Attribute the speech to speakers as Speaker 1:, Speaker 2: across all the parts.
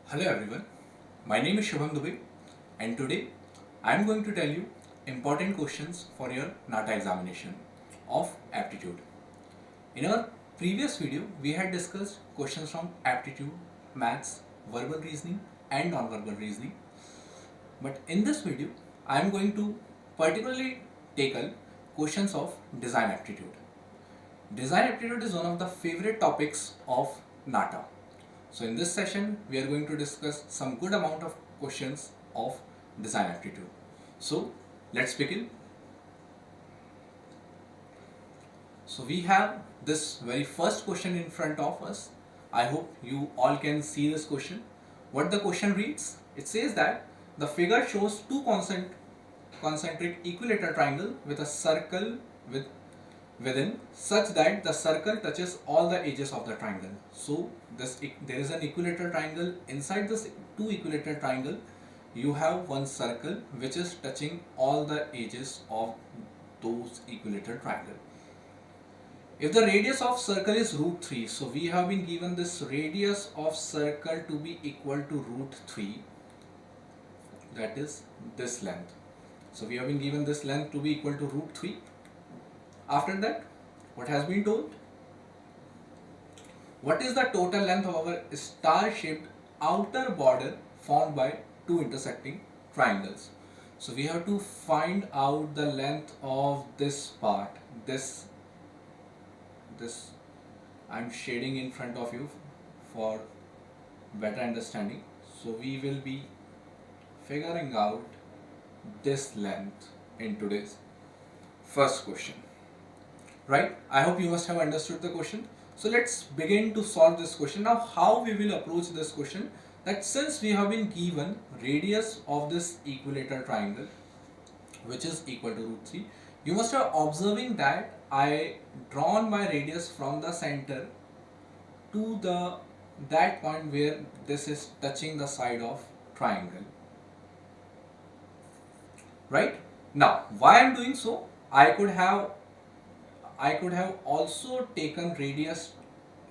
Speaker 1: Hello everyone, my name is Shubham Dubey and today I am going to tell you important questions for your NATA examination of aptitude. In our previous video, we had discussed questions from aptitude, maths, verbal reasoning and non-verbal reasoning. But in this video, I am going to particularly tackle questions of design aptitude. Design aptitude is one of the favorite topics of NATA. So in this session, we are going to discuss some good amount of questions of design aptitude. So let's begin. So we have this very first question in front of us. I hope you all can see this question. What the question reads? It says that the figure shows two concentric equilateral triangle with a circle within such that the circle touches all the edges of the triangle. So there is an equilateral triangle. Inside this two equilateral triangle, you have one circle which is touching all the edges of those equilateral triangle. If the radius of circle is root 3, so we have been given this radius of circle to be equal to root 3, that is this length. So we have been given this length to be equal to root 3. After that, what has been told? What is the total length of our star-shaped outer border formed by two intersecting triangles? So we have to find out the length of this part. This I'm shading in front of you for better understanding. So we will be figuring out this length in today's first question. Right? I hope you must have understood the question. So let's begin to solve this question. Now how we will approach this question, that since we have been given radius of this equilateral triangle which is equal to root 3, you must have observing that I drawn my radius from the center to that point where this is touching the side of triangle. Right? Now why I am doing so, I could have also taken radius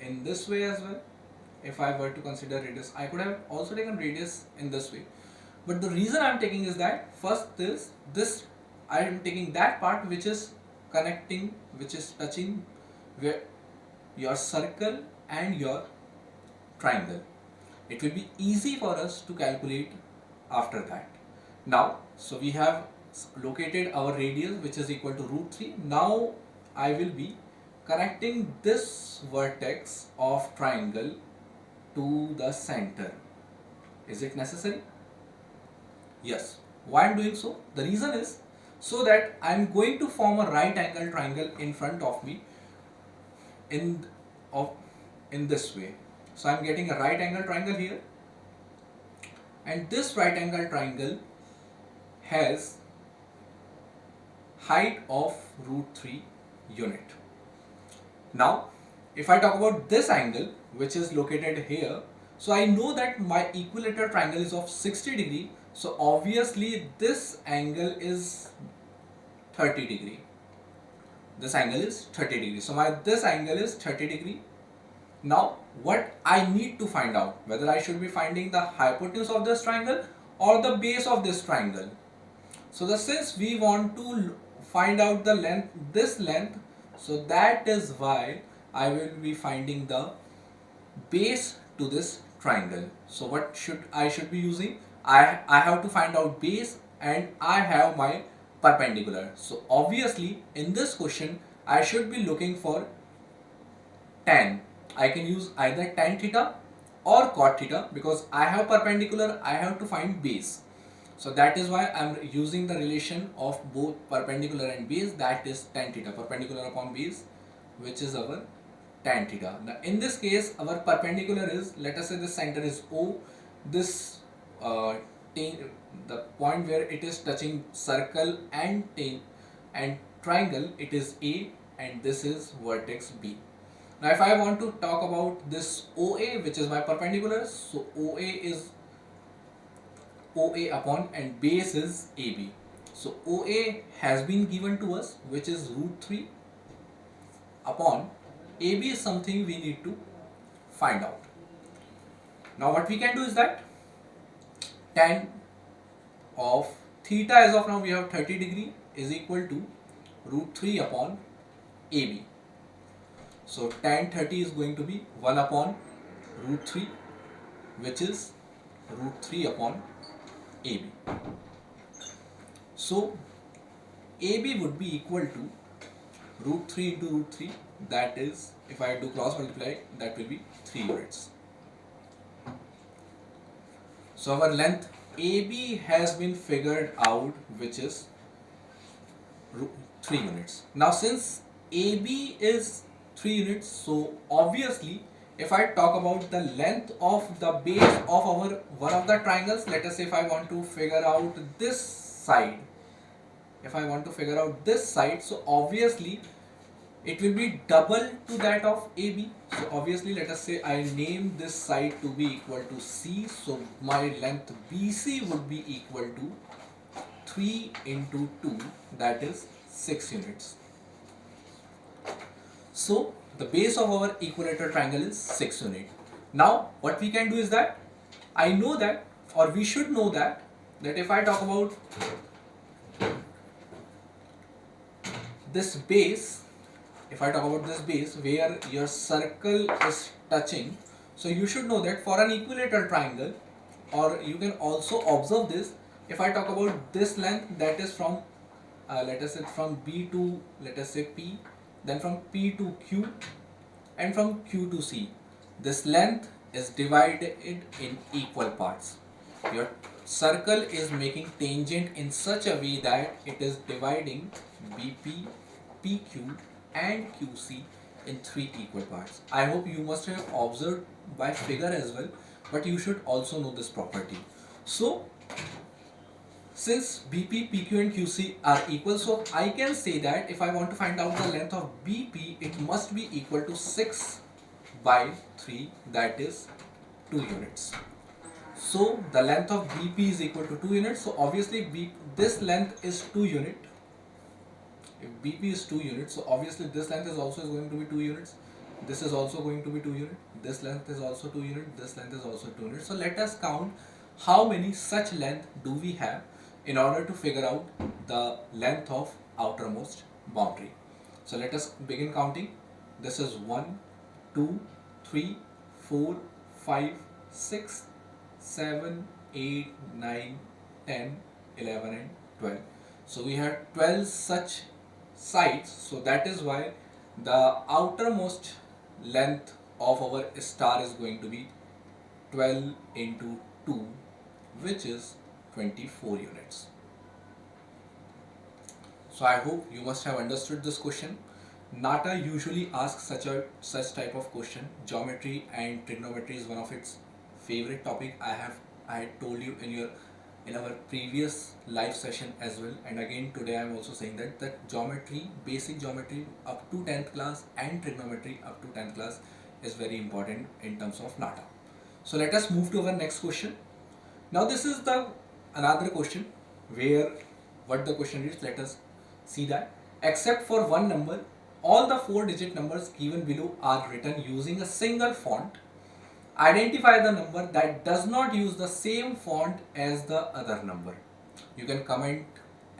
Speaker 1: in this way as well. If I were to consider radius, I could have also taken radius in this way. But the reason I am taking is that first this I am taking that part which is connecting, which is touching where your circle and your triangle. It will be easy for us to calculate after that. Now, so we have located our radius which is equal to root 3. Now I will be connecting this vertex of triangle to the center. Is it necessary? Yes. Why I am doing so? The reason is so that I am going to form a right angle triangle in front of me in this way. So I am getting a right angle triangle here, and this right angle triangle has height of root 3 unit. Now if I talk about this angle which is located here, so I know that my equilateral triangle is of 60 degree, so obviously this angle is 30 degree. This angle is 30 degree. So this angle is 30 degree. Now what I need to find out, whether I should be finding the hypotenuse of this triangle or the base of this triangle. So since we want to find out the length, this length, so that is why I will be finding the base to this triangle. So what I should be using? I have to find out base and I have my perpendicular. So obviously in this question I should be looking for tan. I can use either tan theta or cot theta because I have perpendicular, I have to find base. So that is why I am using the relation of both perpendicular and base, that is tan theta, perpendicular upon base, which is our tan theta. Now in this case our perpendicular is, let us say the center is O, this the point where it is touching circle and triangle, it is A, and this is vertex B. Now if I want to talk about this OA, which is my perpendicular, so OA is OA upon and base is AB. So OA has been given to us, which is root 3 upon AB is something we need to find out. Now what we can do is that tan of theta, as of now we have 30 degree, is equal to root 3 upon AB. So tan 30 is going to be 1 upon root 3, which is root 3 upon AB. So AB would be equal to root 3 into root 3, that is, if I do cross multiply, that will be 3 units. So our length AB has been figured out, which is 3 units. Now since AB is 3 units, so obviously if I talk about the length of the base of our one of the triangles, let us say if I want to figure out this side, so obviously it will be double to that of AB. So obviously let us say I name this side to be equal to C, so my length BC would be equal to 3 into 2, that is 6 units. So the base of our equilateral triangle is 6 units. Now what we can do is that I know that, or we should know that if I talk about this base, where your circle is touching, so you should know that for an equilateral triangle, or you can also observe this, if I talk about this length, that is from let us say from B to, let us say P, then from P to Q, and from Q to C, this length is divided in equal parts. Your circle is making tangent in such a way that it is dividing BP, PQ and QC in 3 equal parts. I hope you must have observed by figure as well, but you should also know this property. So since BP, PQ and QC are equal, so I can say that if I want to find out the length of BP, it must be equal to 6 by 3, that is 2 units. So the length of BP is equal to 2 units. So obviously this length is 2 unit. If BP is 2 units, so obviously this length is also going to be 2 units. This is also going to be 2 units. This length is also 2 units. This length is also 2 units. So let us count how many such length do we have in order to figure out the length of outermost boundary. So let us begin counting. This is 1, 2, 3, 4, 5, 6, 7, 8, 9, 10, 11 and 12. So we have 12 such sides, so that is why the outermost length of our star is going to be 12 into 2, which is 24 units. So I hope you must have understood this question. NATA usually asks such type of question. Geometry and trigonometry is one of its favorite topic. I had told you in our previous live session as well, and again today I am also saying that geometry, basic geometry up to 10th class and trigonometry up to 10th class is very important in terms of NATA. So let us move to our next question. Now this is another question where what the question is, let us see that. Except for one number, all the 4-digit numbers given below are written using a single font. Identify the number that does not use the same font as the other number. You can comment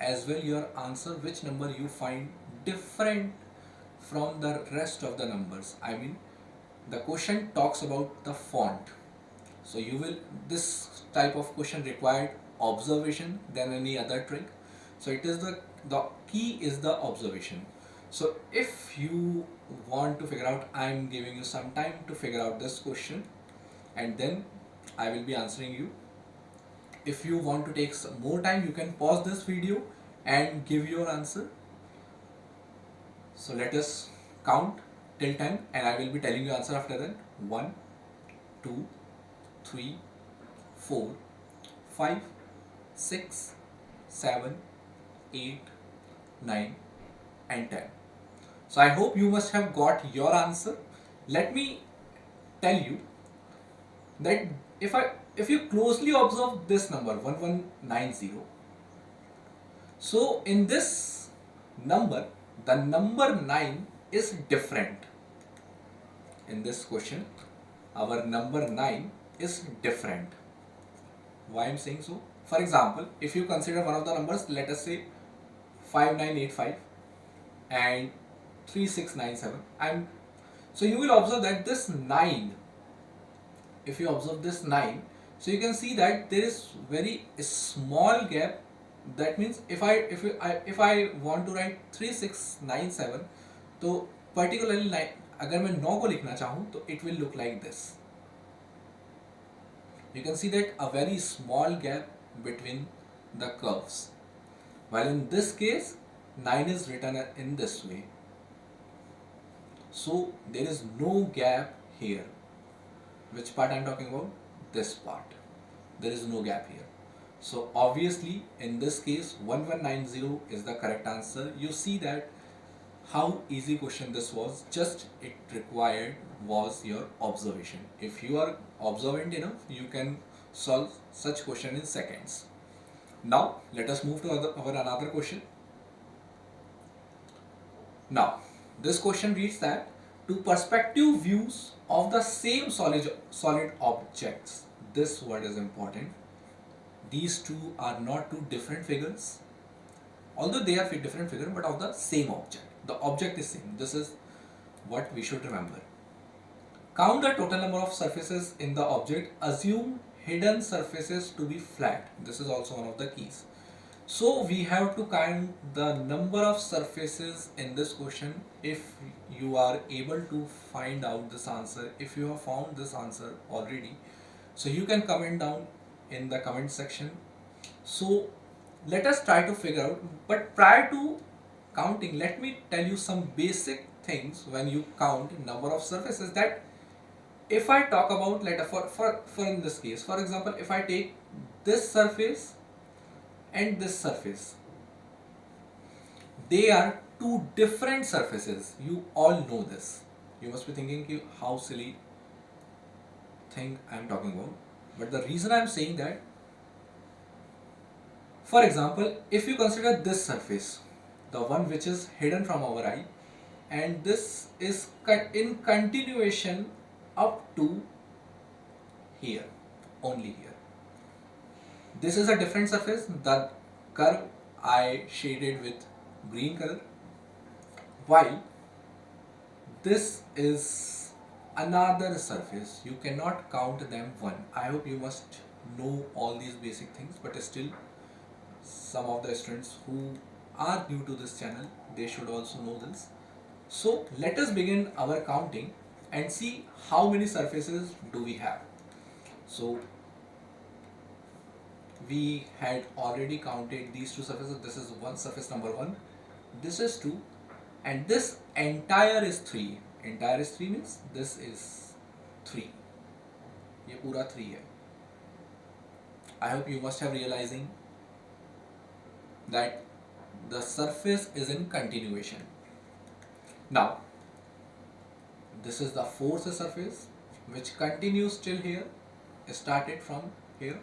Speaker 1: as well your answer, which number you find different from the rest of the numbers. I mean, the question talks about the font. So this type of question required observation than any other trick. So it is the key is the observation. So if you want to figure out, I am giving you some time to figure out this question, and then I will be answering you. If you want to take some more time, you can pause this video and give your answer. So let us count till 10 and I will be telling you answer after that. 1, 2, 3, 4, 5, 6, 7, 8, 9 and 10. So I hope you must have got your answer. Let me tell you that if you closely observe this number 1190, so in this number the number 9 is different. In this question our number 9 is different. Why I'm saying so? For example, if you consider one of the numbers, let us say 5985 and 3697, so you will observe that this 9, if you observe this 9, so you can see that there is very small gap. That means if I want to write 3697, तो particularly अगर मैं 9 को लिखना चाहूँ तो it will look like this. You can see that a very small gap between the curves, while in this case 9 is written in this way. So there is no gap here. Which part I am talking about? This part. There is no gap here. So obviously in this case 1190 is the correct answer. You see that how easy question this was. Just it required was your observation. If you are observant enough, you can solve such question in seconds. Now let us move to our another question. Now this question reads that to perspective views of the same solid objects. This word is important. These two are not two different figures, although they are different figures, but of the same object. The object is same. This is what we should remember. Count the total number of surfaces in the object. Assume hidden surfaces to be flat. This is also one of the keys. So we have to count the number of surfaces in this question. If you are able to find out this answer, if you have found this answer already, so you can comment down in the comment section. So let us try to figure out, but prior to counting, let me tell you some basic things when you count number of surfaces. That if I talk about, for in this case, for example, if I take this surface and this surface, they are two different surfaces. You all know this. You must be thinking how silly thing I am talking about. But the reason I am saying that, for example, if you consider this surface, the one which is hidden from our eye, and this is in continuation up to here, only here. This is a different surface. The curve I shaded with green color, while this is another surface. You cannot count them one. I hope you must know all these basic things, but still some of the students who are new to this channel, they should also know this. So let us begin our counting and see how many surfaces do we have. So we had already counted these two surfaces. This is one surface number 1, this is 2, and this entire is 3. Entire is 3 means this is 3. ये पूरा 3 है. I hope you must have realizing that the surface is in continuation. Now this is the 4th surface which continues till here, started from here,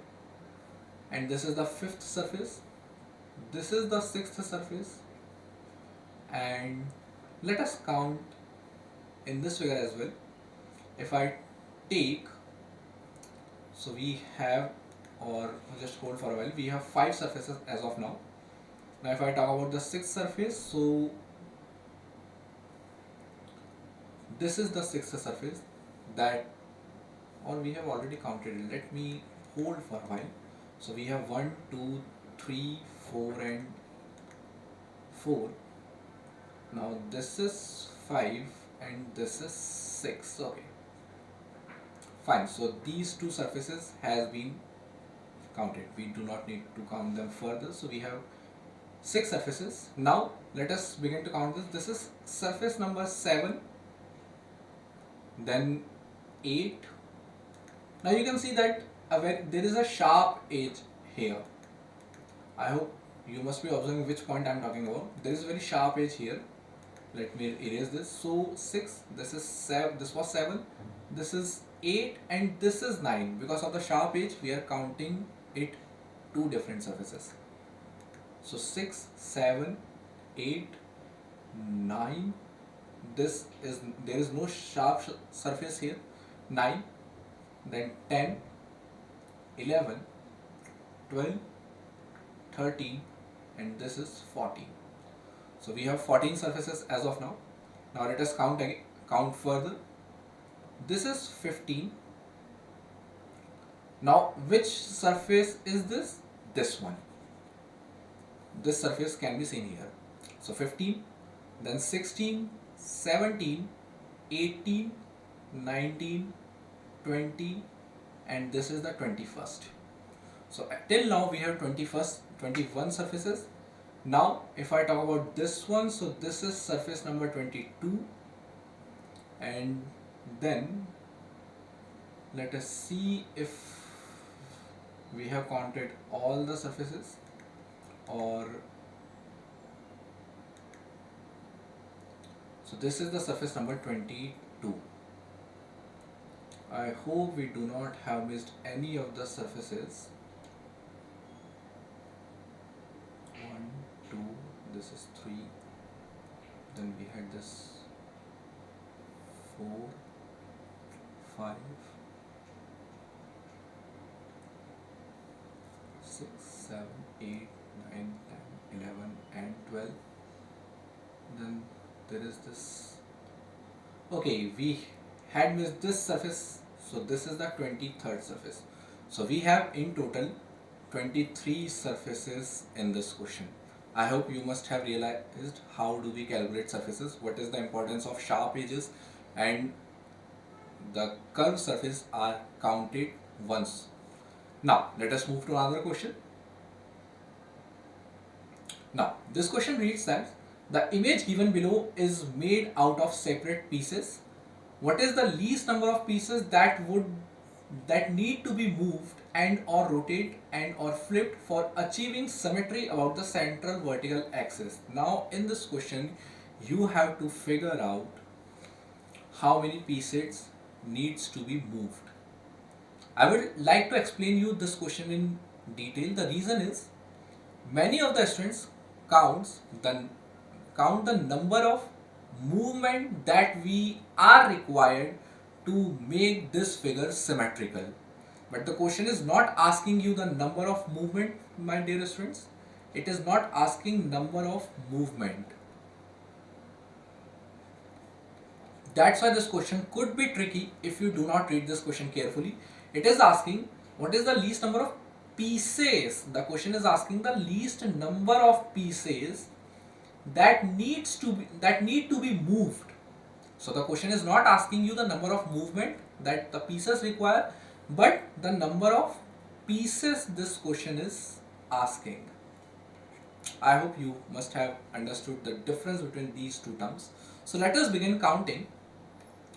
Speaker 1: and this is the 5th surface, this is the 6th surface, and let us count in this figure as well. If I take, so we have, or just hold for a while, we have 5 surfaces as of now. Now if I talk about the 6th surface, so this is the 6th surface that, or we have already counted it. Let me hold for a while. So we have 1, 2, 3, 4 and 4. Now this is 5 and this is 6. Okay, fine. So these two surfaces has been counted. We do not need to count them further. So we have 6 surfaces. Now let us begin to count this. This is surface number 7, then 8. Now you can see that there is a sharp edge here. I hope you must be observing which point I am talking about. There is a very sharp edge here. Let me erase this. So 6, this is 7, this was 7, this is 8 and this is 9. Because of the sharp edge we are counting it 2 different surfaces. So 6, 7, 8, 9. There is no sharp surface here. 9. then 10, 11, 12, 13, and this is 14. So we have 14 surfaces as of now. Now let us count again, count further. This is 15. Now which surface is this? This one. This surface can be seen here. So 15, then 16, 17, 18, 19, 20, and this is the 21st. So till now we have 21 surfaces. Now if I talk about this one, so this is surface number 22, and then let us see if we have counted all the surfaces, or so this is the surface number 22. I hope we do not have missed any of the surfaces. 1, 2, this is 3, then we had this 4, 5, 6, 7, 8, 9, 10, 11 and 12. Then there is this. Okay, we had missed this surface, so this is the 23rd surface. So we have in total 23 surfaces in this question. I hope you must have realized how do we calibrate surfaces, what is the importance of sharp edges, and the curved surface are counted once. Now let us move to another question. Now this question reads that the image given below is made out of separate pieces. What is the least number of pieces that need to be moved and or rotate and or flipped for achieving symmetry about the central vertical axis? Now in this question you have to figure out how many pieces needs to be moved. I would like to explain you this question in detail. The reason is many of the students count the number of movement that we are required to make this figure symmetrical. But the question is not asking you the number of movement, my dear students. It is not asking number of movement. That's why this question could be tricky if you do not read this question carefully. It is asking what is the least number of pieces. The question is asking the least number of pieces that need to be moved. So the question is not asking you the number of movement that the pieces require, but the number of pieces this question is asking. I hope you must have understood the difference between these two terms. So let us begin counting.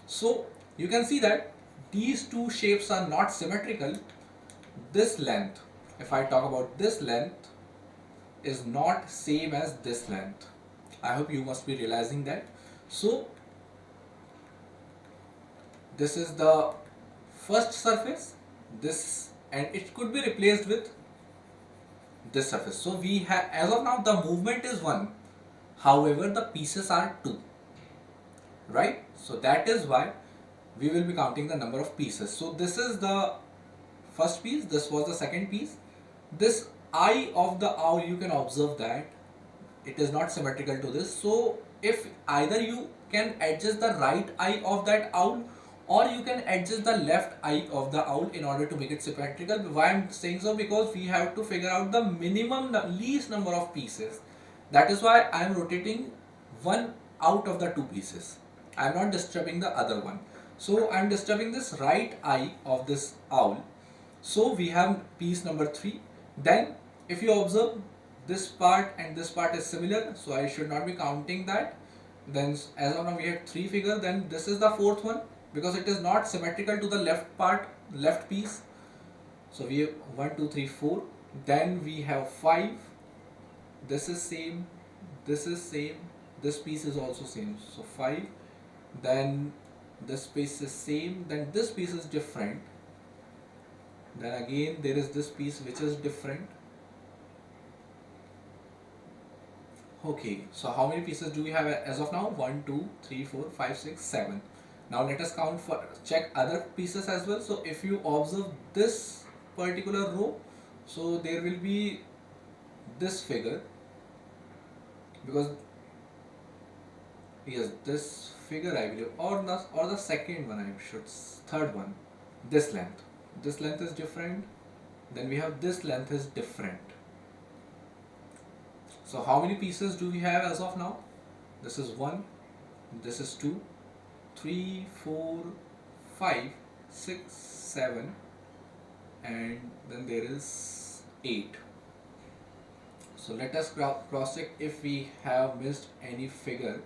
Speaker 1: So you can see that these two shapes are not symmetrical. This length, if I talk about this length, is not same as this length. I hope you must be realizing that. So this is the first surface, this, and it could be replaced with this surface. So we have, as of now, the movement is 1, however the pieces are 2, right? So that is why we will be counting the number of pieces. So this is the first piece, this was the second piece. This eye of the owl, you can observe that it is not symmetrical to this. So if either you can adjust the right eye of that owl, or you can adjust the left eye of the owl in order to make it symmetrical. Why I'm saying so? Because we have to figure out the minimum, least number of pieces. That is why I am rotating one out of the two pieces. I am not disturbing the other one. So I am disturbing this right eye of this owl. So we have piece number 3. Then if you observe, this part and this part is similar, so I should not be counting that. Then as of now we have 3 figures. Then this is the 4th one, because it is not symmetrical to the left part, left piece. So we have 1, 2, 3, 4. Then we have 5. This is same, this is same, this piece is also same. So 5. Then this piece is same, then this piece is different. Then again there is this piece which is different. Okay, so how many pieces do we have as of now? 1, 2, 3, 4, 5, 6, 7. Now let us check other pieces as well. So if you observe this particular row, so there will be this figure, because yes, this figure I believe, or the second one, I should, third one, this length is different, then we have this length is different. So how many pieces do we have as of now? This is 1, this is 2, 3, 4, 5, 6, 7, and then there is 8. So let us cross check if we have missed any figure.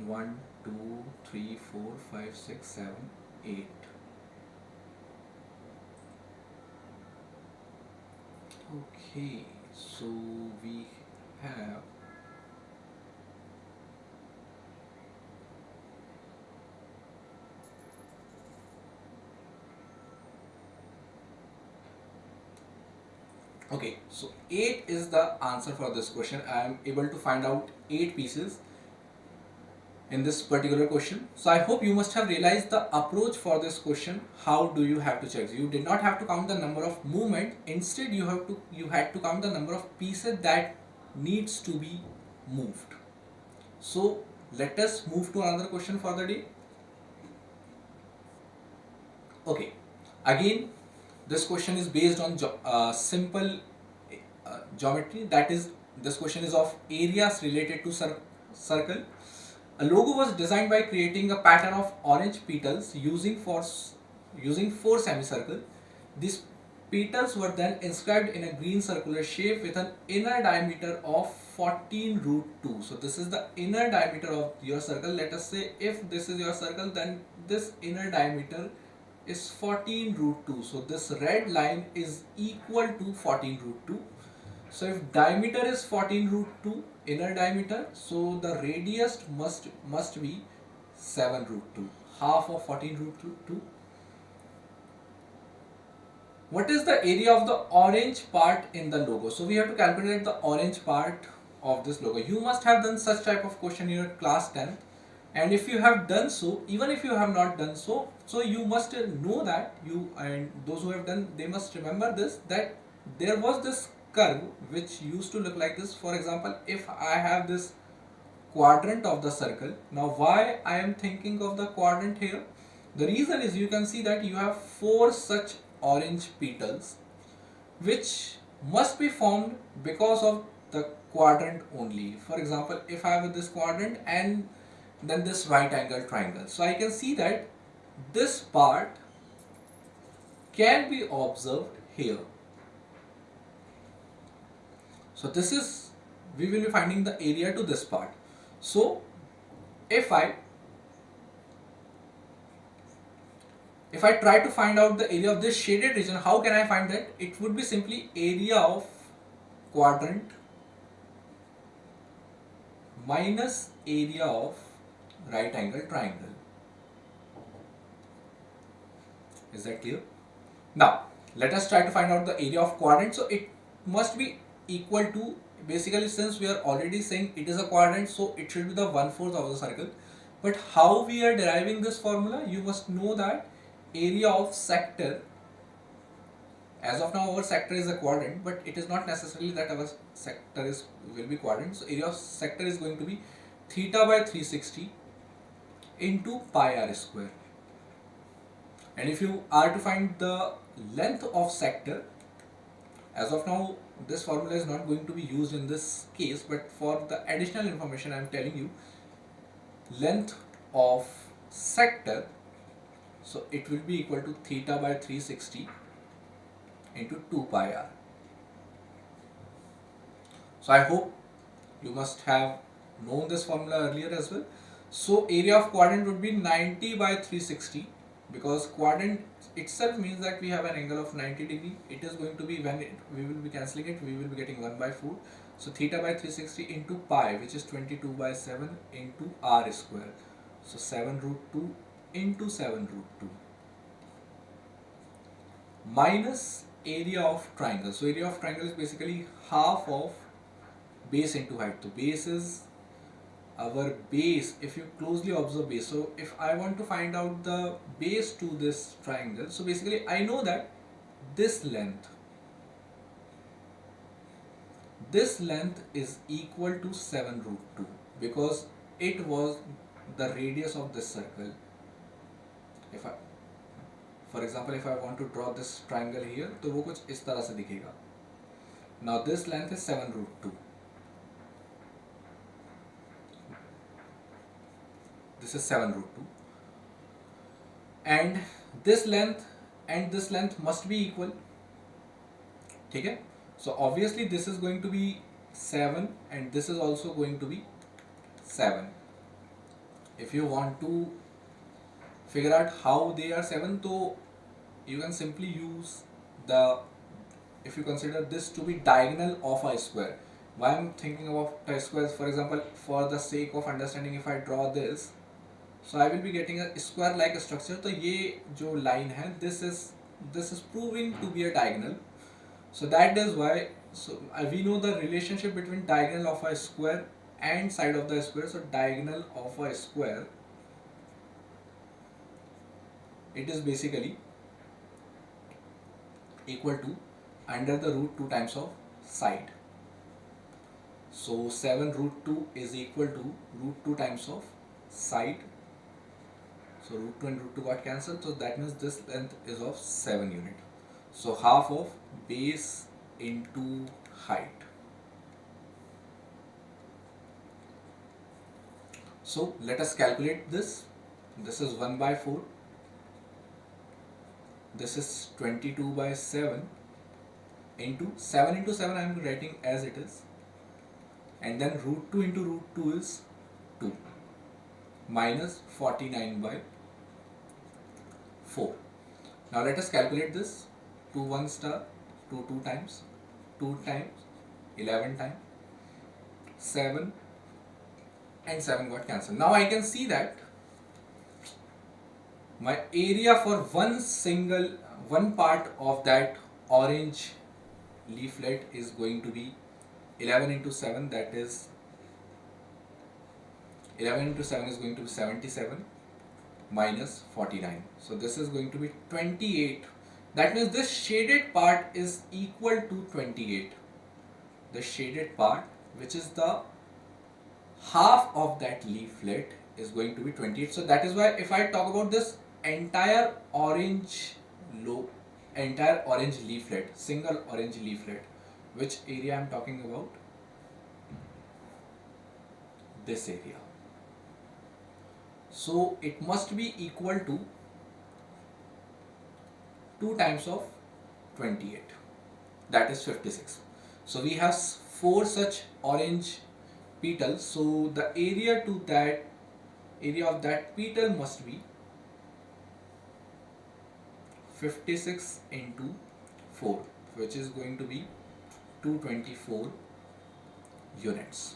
Speaker 1: 1, 2, 3, 4, 5, 6, 7, 8. Okay, so we have okay, so 8 is the answer for this question. I am able to find out 8 pieces in this particular question. So I hope you must have realized the approach for this question. How do you have to check? You did not have to count the number of movement. Instead, you had to count the number of pieces that needs to be moved. So let us move to another question for the day. Okay, again, this question is based on simple geometry. That is, this question is of areas related to circle. A logo was designed by creating a pattern of orange petals using four semicircles. These petals were then inscribed in a green circular shape with an inner diameter of 14 root 2. So this is the inner diameter of your circle. Let us say if this is your circle, then this inner diameter is 14 root 2. So this red line is equal to 14 root 2. So if diameter is 14 root 2, inner diameter, so the radius must be 7 root 2, half of 14 root 2. What is the area of the orange part in the logo? So we have to calculate the orange part of this logo. You must have done such type of question in your class 10th, and if you have done so, even if you have not done so, so you must know that and those who have done, they must remember this, that there was this curve which used to look like this. For example, if I have this quadrant of the circle, now why I am thinking of the quadrant here? The reason is, you can see that you have 4 such orange petals which must be formed because of the quadrant only. For example, if I have this quadrant and then this right angle triangle, so I can see that this part can be observed here. So this is, we will be finding the area to this part. So if I try to find out the area of this shaded region, how can I find that? It would be simply area of quadrant minus area of right angle triangle. Is that clear? Now let us try to find out the area of quadrant. So it must be equal to, basically, since we are already saying it is a quadrant, so it should be the 1/4 of the circle. But how we are deriving this formula? You must know that area of sector, as of now our sector is a quadrant, but it is not necessarily that our sector will be quadrant. So area of sector is going to be theta by 360 into pi r square. And if you are to find the length of sector, as of now this formula is not going to be used in this case, but for the additional information I am telling you, length of sector, so it will be equal to theta by 360 into 2 pi r. So I hope you must have known this formula earlier as well. So area of quadrant would be 90 by 360, because quadrant itself means that we have an angle of 90 degree. It is going to be, when we will be cancelling it, we will be getting 1/4. So theta by 360 into pi, which is 22 by 7 into r square. So 7 root 2 into 7 root 2 minus area of triangle. So area of triangle is basically half of base into height. So base is our base, if you closely observe base, so if I want to find out the base to this triangle, so basically I know that this length is equal to 7 root 2 because it was the radius of this circle. If I, for example, if I want to draw this triangle here, तो वो कुछ इस तरह से दिखेगा. Now this length is 7 root 2. This is 7 root 2. And this length must be equal. ठीक है? So obviously this is going to be 7 and this is also going to be 7. If you want to figure out how they are 7, so you can simply use the, if you consider this to be diagonal of a square. Why I'm thinking about a square, for example, for the sake of understanding, if I draw this, so I will be getting a square like structure. तो ये जो line है, this is proving to be a diagonal. So that is why, so we know the relationship between diagonal of a square and side of the square. So diagonal of a square, it is basically equal to under the root 2 times of side. So 7 root 2 is equal to root 2 times of side. So root 2 and root 2 got cancelled. So that means this length is of 7 unit. So half of base into height. So let us calculate this. This is 1 by 4. This is 22 by 7 into 7 into 7 I am writing as it is, and then root 2 into root 2 is 2 minus 49 by 4. Now let us calculate this. 2 1 star, 2 2 times, 2 times, 11 times, 7 and 7 got cancelled. Now I can see that my area for one part of that orange leaflet is going to be 11 into 7, that is 11 into 7 is going to be 77 minus 49. So this is going to be 28. That means this shaded part is equal to 28. The shaded part, which is the half of that leaflet, is going to be 28. So that is why if I talk about this entire orange leaflet, single orange leaflet, which area I am talking about? This area. So it must be equal to 2 times of 28, that is 56. So we have 4 such orange petals. So the area of that petal must be 56 into 4, which is going to be 224 units.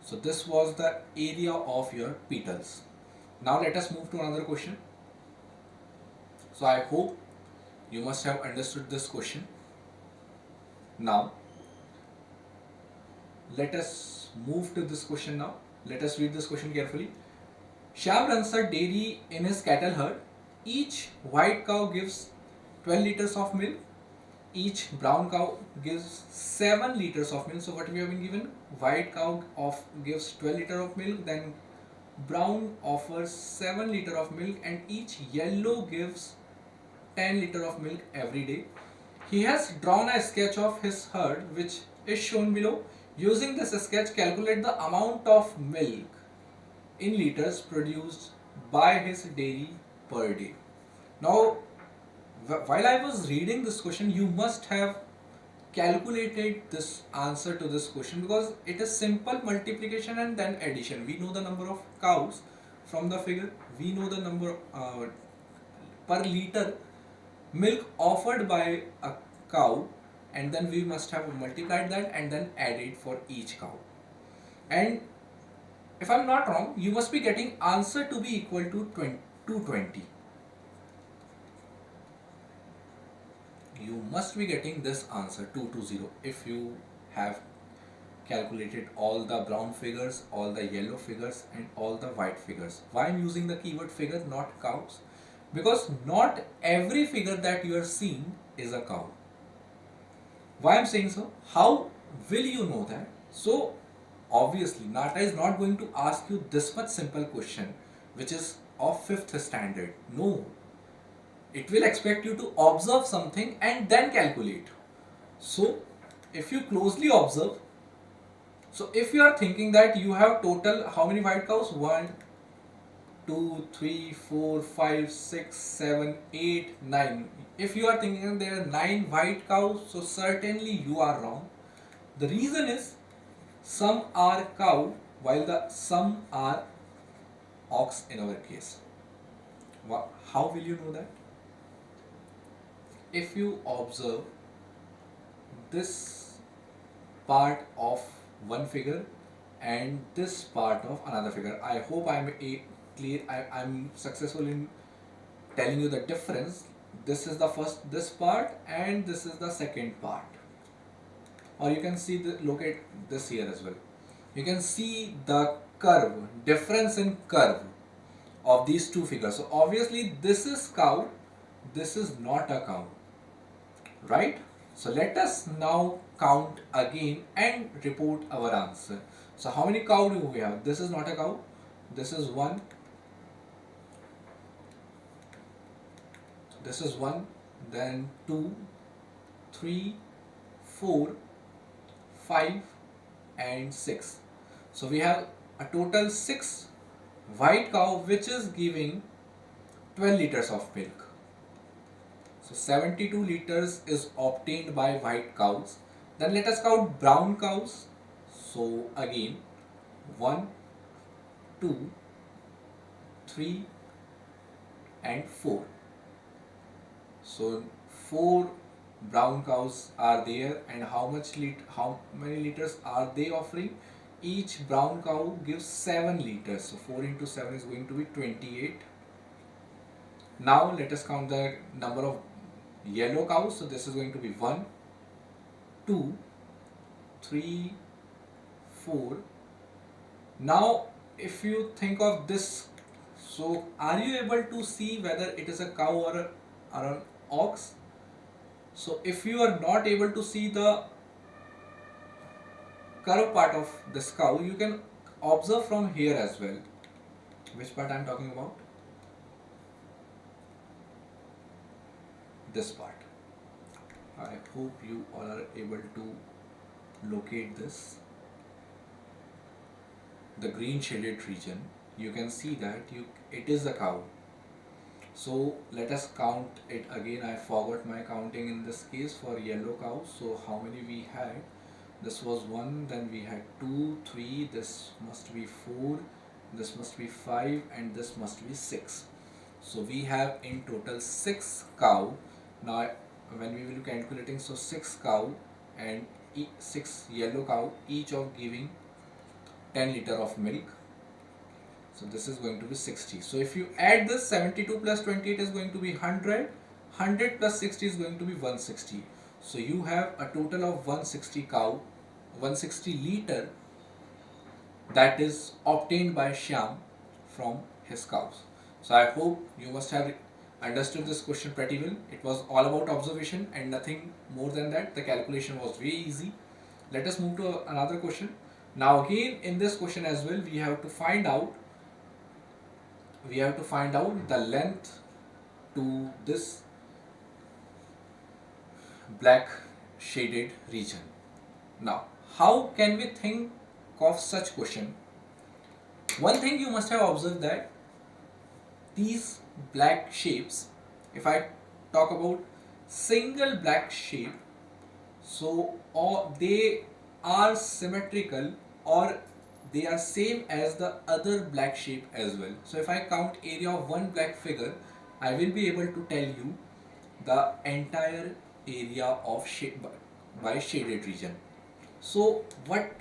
Speaker 1: So this was the area of your petals. Now let us move to another question. So I hope you must have understood this question. Now let us move to this question now. Let us read this question carefully. Shyam runs a dairy in his cattle herd. Each white cow gives 12 liters of milk. Each brown cow gives 7 liters of milk. So what we have been given? White cow gives 12 liters of milk, then brown offers 7 liters of milk, and each yellow gives 10 liters of milk every day. He has drawn a sketch of his herd, which is shown below. Using this sketch, calculate the amount of milk in liters produced by his dairy per day. Now, while I was reading this question, you must have calculated this answer to this question, because it is simple multiplication and then addition. We know the number of cows from the figure. We know the number per liter milk offered by a cow, and then we must have multiplied that and then added for each cow. And if I'm not wrong, you must be getting answer to be equal to 220. You must be getting this answer 220 if you have calculated all the brown figures, all the yellow figures and all the white figures. Why I'm using the keyword figure, not cows? Because not every figure that you are seeing is a cow. Why I'm saying so? How will you know that? So obviously NATA is not going to ask you this much simple question which is of 5th standard. No. It will expect you to observe something and then calculate. So if you closely observe, so if you are thinking that you have total how many white cows? 1, 2, 3, 4, 5, 6, 7, 8, 9. If you are thinking there are 9 white cows, so certainly you are wrong. The reason is some are cow while some are ox in our case. How will you know that? If you observe this part of one figure and this part of another figure. I hope I'm successful in telling you the difference. This is the first, this part, and this is the second part. Or you can see locate this here as well. You can see the curve, difference in curve of these two figures. So obviously this is cow, this is not a cow, right? So let us now count again and report our answer. So how many cow do we have? This is not a cow. This is 1. This is 1. Then 2, 3, 4, 5 and 6. So we have a total 6 white cow which is giving 12 liters of milk. So 72 liters is obtained by white cows. Then let us count brown cows. So again 1, 2, 3 and 4. So 4 brown cows are there, and how many liters are they offering? Each brown cow gives 7 liters. So 4 into 7 is going to be 28. Now let us count the number of yellow cows. So this is going to be 1, 2, 3, 4. Now if you think of this, so are you able to see whether it is a cow or an ox? So if you are not able to see the curve part of this cow, you can observe from here as well. Which part I am talking about? This part. I hope you all are able to locate this. The green shaded region, you can see that it is a cow. So let us count it again. I forgot my counting in this case for yellow cows. So how many we had? This was 1, then we had 2, 3, this must be 4, this must be 5 and this must be 6. So we have in total 6 cow. Now when we will be calculating, so 6 cow and 6 yellow cow, each of giving 10 liter of milk. So this is going to be 60. So if you add this, 72 plus 28 is going to be 100. 100 plus 60 is going to be 160. So you have a total of 160 cow, 160 liter that is obtained by Shyam from his cows. So I hope you must have understood this question pretty well. It was all about observation and nothing more than that. The calculation was very easy. Let us move to another question. Now again in this question as well, we have to find out the length to this black shaded region. Now how can we think of such question? One thing you must have observed that these black shapes, if I talk about single black shape, so they are symmetrical or they are same as the other black shape as well. So if I count area of one black figure, I will be able to tell you the entire area of by shaded region. So what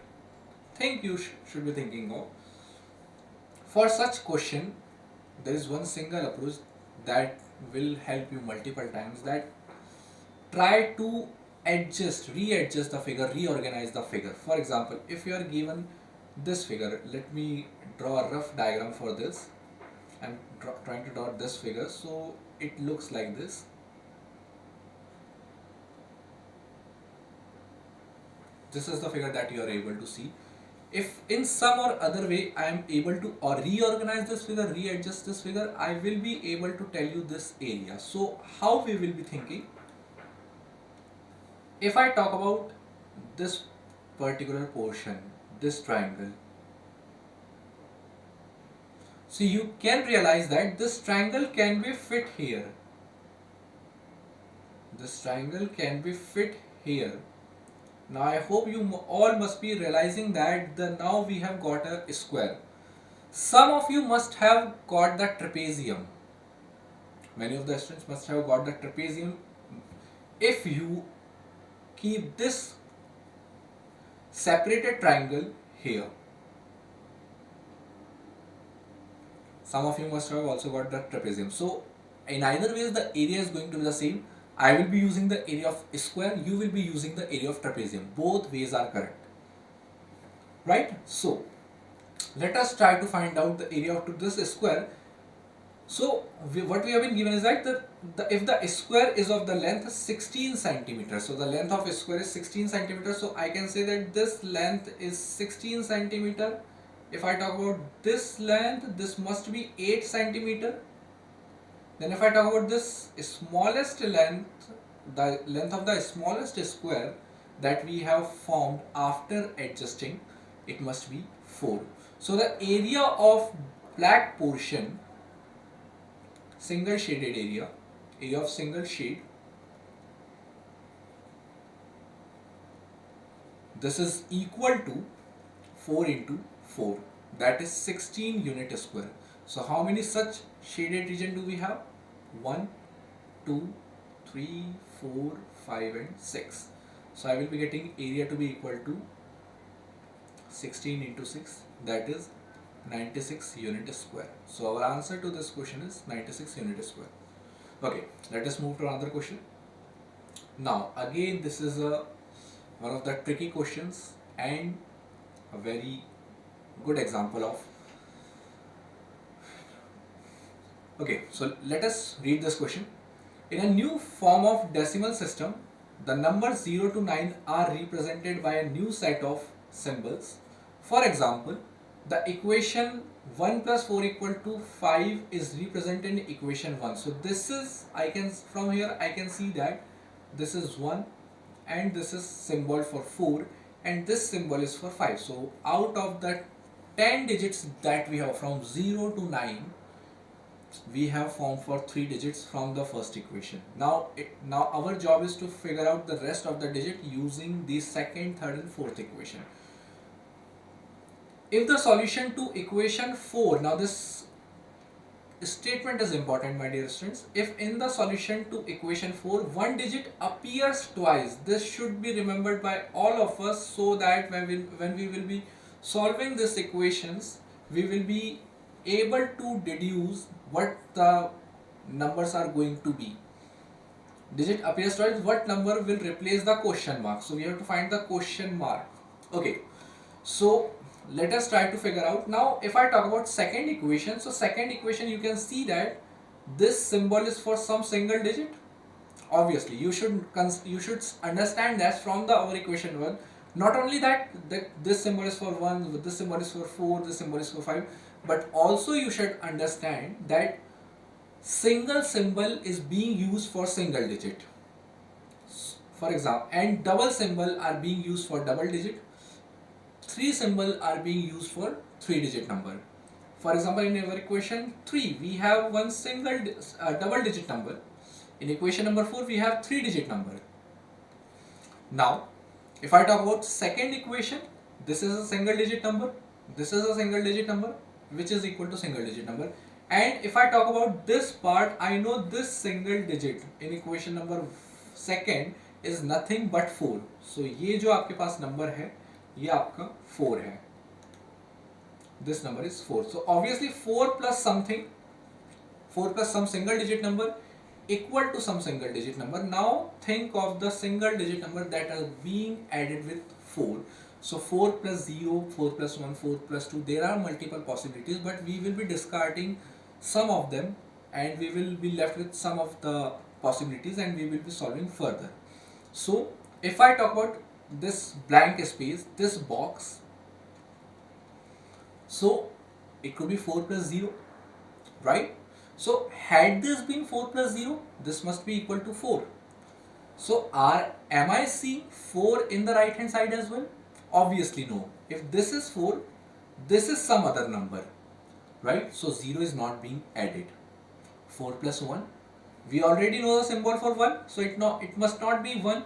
Speaker 1: thing you should be thinking of? For such question, there is one single approach that will help you multiple times, that try to readjust the figure, reorganize the figure. For example, if you are given this figure, let me draw a rough diagram for this. I'm trying to draw this figure, so it looks like this. This is the figure that you are able to see. If in some or other way I am able to or reorganize this figure, readjust this figure, I will be able to tell you this area. So how we will be thinking? If I talk about this particular portion, this triangle, so you can realize that this triangle can be fit here. This triangle can be fit here. Now I hope you all must be realizing that now we have got a square. Some of you must have got the trapezium. Many of the students must have got the trapezium. If you keep this separated triangle here, some of you must have also got the trapezium. So in either ways the area is going to be the same. I will be using the area of square, you will be using the area of trapezium. Both ways are correct, right? So let us try to find out the area of this square. So what we have been given is that if the square is of the length 16 centimeters, so the length of a square is 16 centimeters, so I can say that this length is 16 centimeter. If I talk about this length, this must be 8 centimeter. Then if I talk about this smallest length, the length of the smallest square that we have formed after adjusting, it must be 4. So the area of black portion, single shaded area of single shade, this is equal to 4 into 4, that is 16 unit square. So how many such shaded region do we have? 1, 2, 3, 4, 5 and 6. So I will be getting area to be equal to 16 into 6, that is 96 unit square. So our answer to this question is 96 unit square. Okay, let us move to another question. Now again, this is one of the tricky questions and a very good example of. Okay, so let us read this question. In a new form of decimal system, the numbers 0 to 9 are represented by a new set of symbols. For example, the equation 1 plus 4 equal to 5 is represented in equation 1. So this is, from here I can see that this is 1 and this is symbol for 4 and this symbol is for 5. So out of the 10 digits that we have from 0 to 9, we have formed for 3 digits from the first equation. Now our job is to figure out the rest of the digit using the second, third and fourth equation. If the solution to equation 4, now this statement is important, my dear students. If in the solution to equation 4 one digit appears twice, this should be remembered by all of us, so that when we will be solving these equations, we will be able to deduce what the numbers are going to be. Digit appears twice, what number will replace the question mark? So we have to find the question mark. Okay, so let us try to figure out. Now if I talk about second equation, so second equation you can see that this symbol is for some single digit. Obviously you should understand that from the our equation 1. Not only that this symbol is for 1, this symbol is for 4, this symbol is for 5, but also you should understand that single symbol is being used for single digit, for example, and double symbol are being used for double digit. 3 symbol are being used for 3 digit number. For example, in our equation 3 we have one single double digit number. In equation number 4 we have 3 digit number. Now if I talk about second equation, this is a single digit number, this is a single digit number which is equal to single digit number. And if I talk about this part, I know this single digit in equation number second is nothing but 4. So ये जो आपके पास number है ये आपका 4 है. This number is 4. So obviously 4 plus something, 4 plus some single digit number equal to some single digit number. Now think of the single digit number that are being added with 4. So 4 plus 0, 4 plus 1, 4 plus 2, there are multiple possibilities, but we will be discarding some of them and we will be left with some of the possibilities and we will be solving further. So if I talk about this blank space, this box, so it could be 4 plus 0, right? So had this been 4 plus 0, this must be equal to 4. So am I seeing 4 in the right hand side as well? Obviously no. If this is 4, this is some other number, right? So 0 is not being added. 4 plus 1, we already know the symbol for 1, so it must not be 1.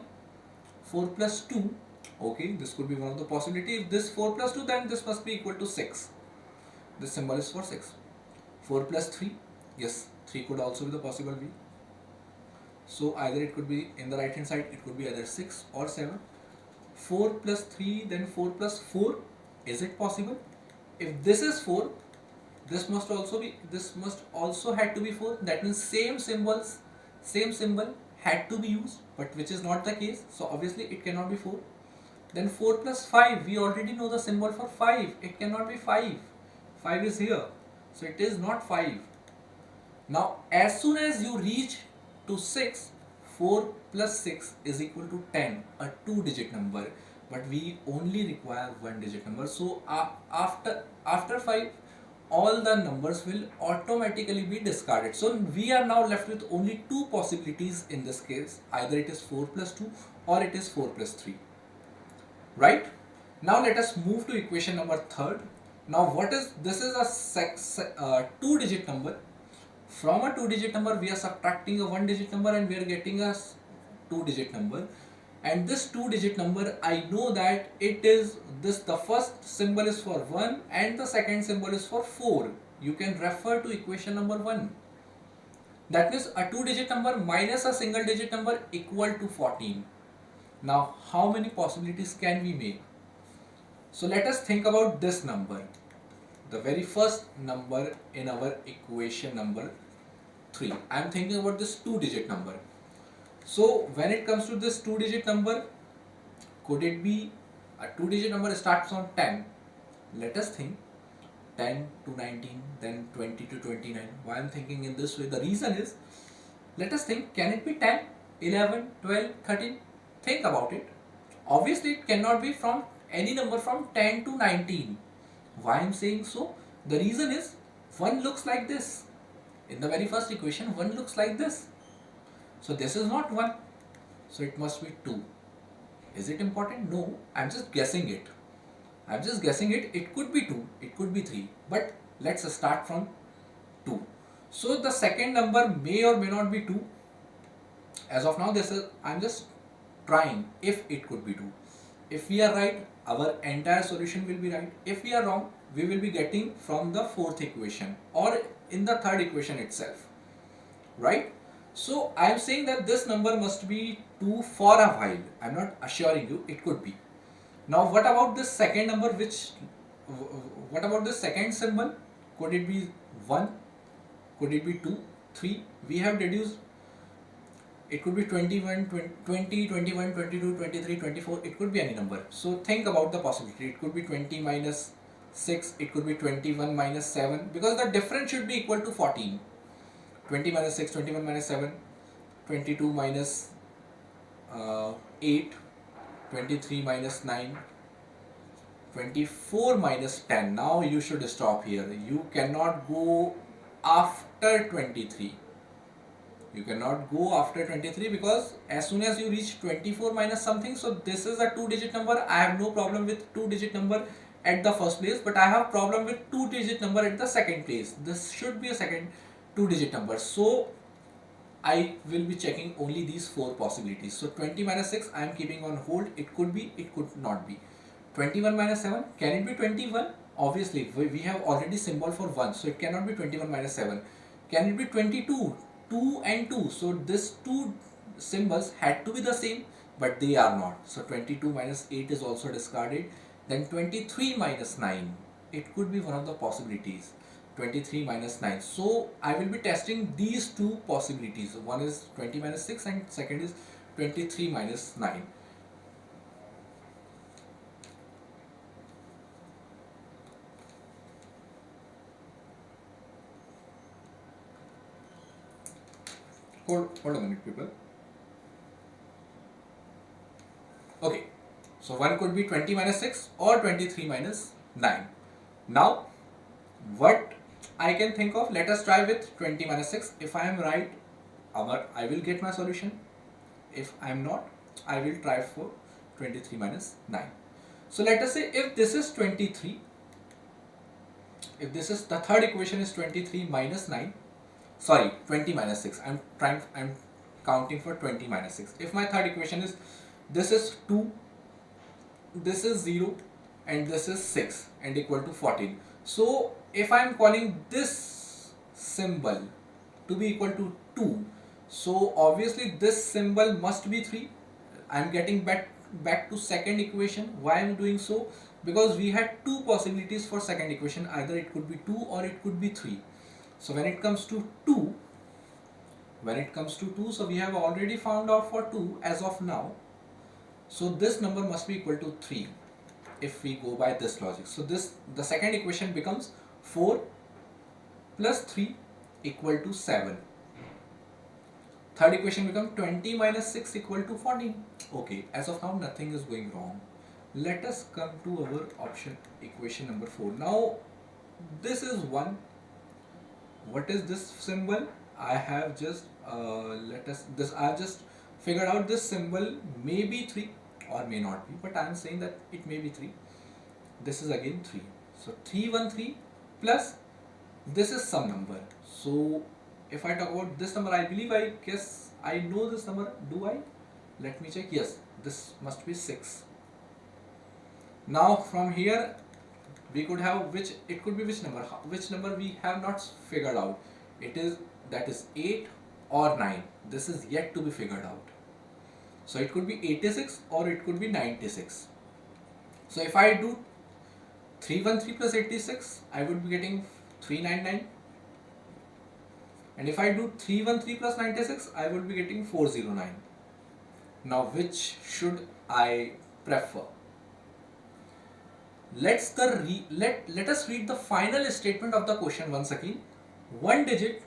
Speaker 1: 4 plus 2, okay, this could be one of the possibility. If this 4 plus 2, then this must be equal to 6. This symbol is for 6. 4 plus 3, yes, 3 could also be the possible way. So either it could be in the right hand side, it could be either 6 or 7. 4 plus 3, then 4 plus 4, is it possible? If this is 4, this must also had to be 4. That means same symbol had to be used, but which is not the case. So obviously it cannot be 4. Then 4 plus 5, we already know the symbol for 5. It cannot be 5. 5 is here. So it is not 5. Now as soon as you reach to 6, 4 plus 6 is equal to 10, a 2-digit number, but we only require 1-digit number. So after 5, all the numbers will automatically be discarded. So we are now left with only 2 possibilities in this case. Either it is 4 plus 2 or it is 4 plus 3. Right? Now let us move to equation number 3rd. Now this is a 2-digit number. From a 2-digit number, we are subtracting a 1-digit number and we are getting a 2-digit number. And this 2-digit number, I know that it is this. The first symbol is for 1 and the second symbol is for 4. You can refer to equation number 1. That means a 2-digit number minus a single digit number equal to 14. Now how many possibilities can we make? So let us think about this number. The very first number in our equation number 3. I am thinking about this 2-digit number. So when it comes to this 2-digit number, could it be a 2-digit number starts from 10? Let us think. 10 to 19, then 20 to 29. Why I am thinking in this way? The reason is, let us think, can it be 10, 11, 12, 13? Think about it. Obviously it cannot be from any number from 10 to 19. Why I am saying so? The reason is, 1 looks like this. In the very first equation, 1 looks like this. So this is not 1. So it must be 2. Is it important? No. I am just guessing it. It could be 2. It could be 3. But let's start from 2. So the second number may or may not be 2. As of now, I am just trying if it could be 2. If we are right, our entire solution will be right. If we are wrong, we will be getting from the 4th equation or in the 3rd equation itself. Right? So I am saying that this number must be 2 for a while. I am not assuring you, it could be. Now what about this second number? What about this second symbol? Could it be 1? Could it be 2, 3? We have deduced it could be 21, 20, 21, 22, 23, 24. It could be any number. So think about the possibility. It could be 20 minus 6. It could be 21 minus 7. Because the difference should be equal to 14. 20 minus 6, 21 minus 7. 22 minus 8. 23 minus 9. 24 minus 10. Now you should stop here. You cannot go after 23. You cannot go after 23 because as soon as you reach 24 minus something, so this is a 2-digit number. I have no problem with 2-digit number at the first place, but I have problem with 2-digit number at the second place. This should be a second 2-digit number. So I will be checking only these 4 possibilities. So 20 minus 6 I am keeping on hold. It could be, it could not be. 21 minus 7, can it be 21? Obviously we have already symbol for 1, so it cannot be 21 minus 7. Can it be 22? 2 and 2, so this 2 symbols had to be the same, but they are not. So 22 minus 8 is also discarded. Then 23 minus 9, it could be one of the possibilities. 23 minus 9. So I will be testing these two possibilities. One is 20 minus 6 and second is 23 minus 9. Hold a minute, people. Okay, so one could be 20 minus 6 or 23 minus 9. Now, what I can think of, let us try with 20 minus 6. If I am right, I will get my solution. If I am not, I will try for 23 minus 9. So let us say if this is 23, if this is the third equation is 23 minus 9, sorry, 20 minus 6. I'm counting for 20 minus 6. If my third equation is, this is 2, this is 0 and this is 6 and equal to 14. So if I'm calling this symbol to be equal to 2, so obviously this symbol must be 3. I'm getting back to second equation. Why I'm doing so? Because we had two possibilities for second equation, either it could be 2 or it could be 3. So when it comes to 2, so we have already found out for 2 as of now. So this number must be equal to 3 if we go by this logic. So the second equation becomes 4 plus 3 equal to 7. Third equation becomes 20 minus 6 equal to 14. Okay, as of now nothing is going wrong. Let us come to our equation number 4. Now this is 1. What is this symbol? I have just I have just figured out this symbol may be 3 or may not be, but I am saying that it may be 3. This is again 3. So 313 plus this is some number. So if I talk about this number, I guess I know this number. Do I? Let me check. Yes, this must be 6. Now from here we could have it could be which number we have not figured out. That is 8 or 9. This is yet to be figured out. So it could be 86 or it could be 96. So if I do 313 plus 86, I would be getting 399. And if I do 313 plus 96, I would be getting 409. Now which should I prefer? Let us read the final statement of the question once again. One digit,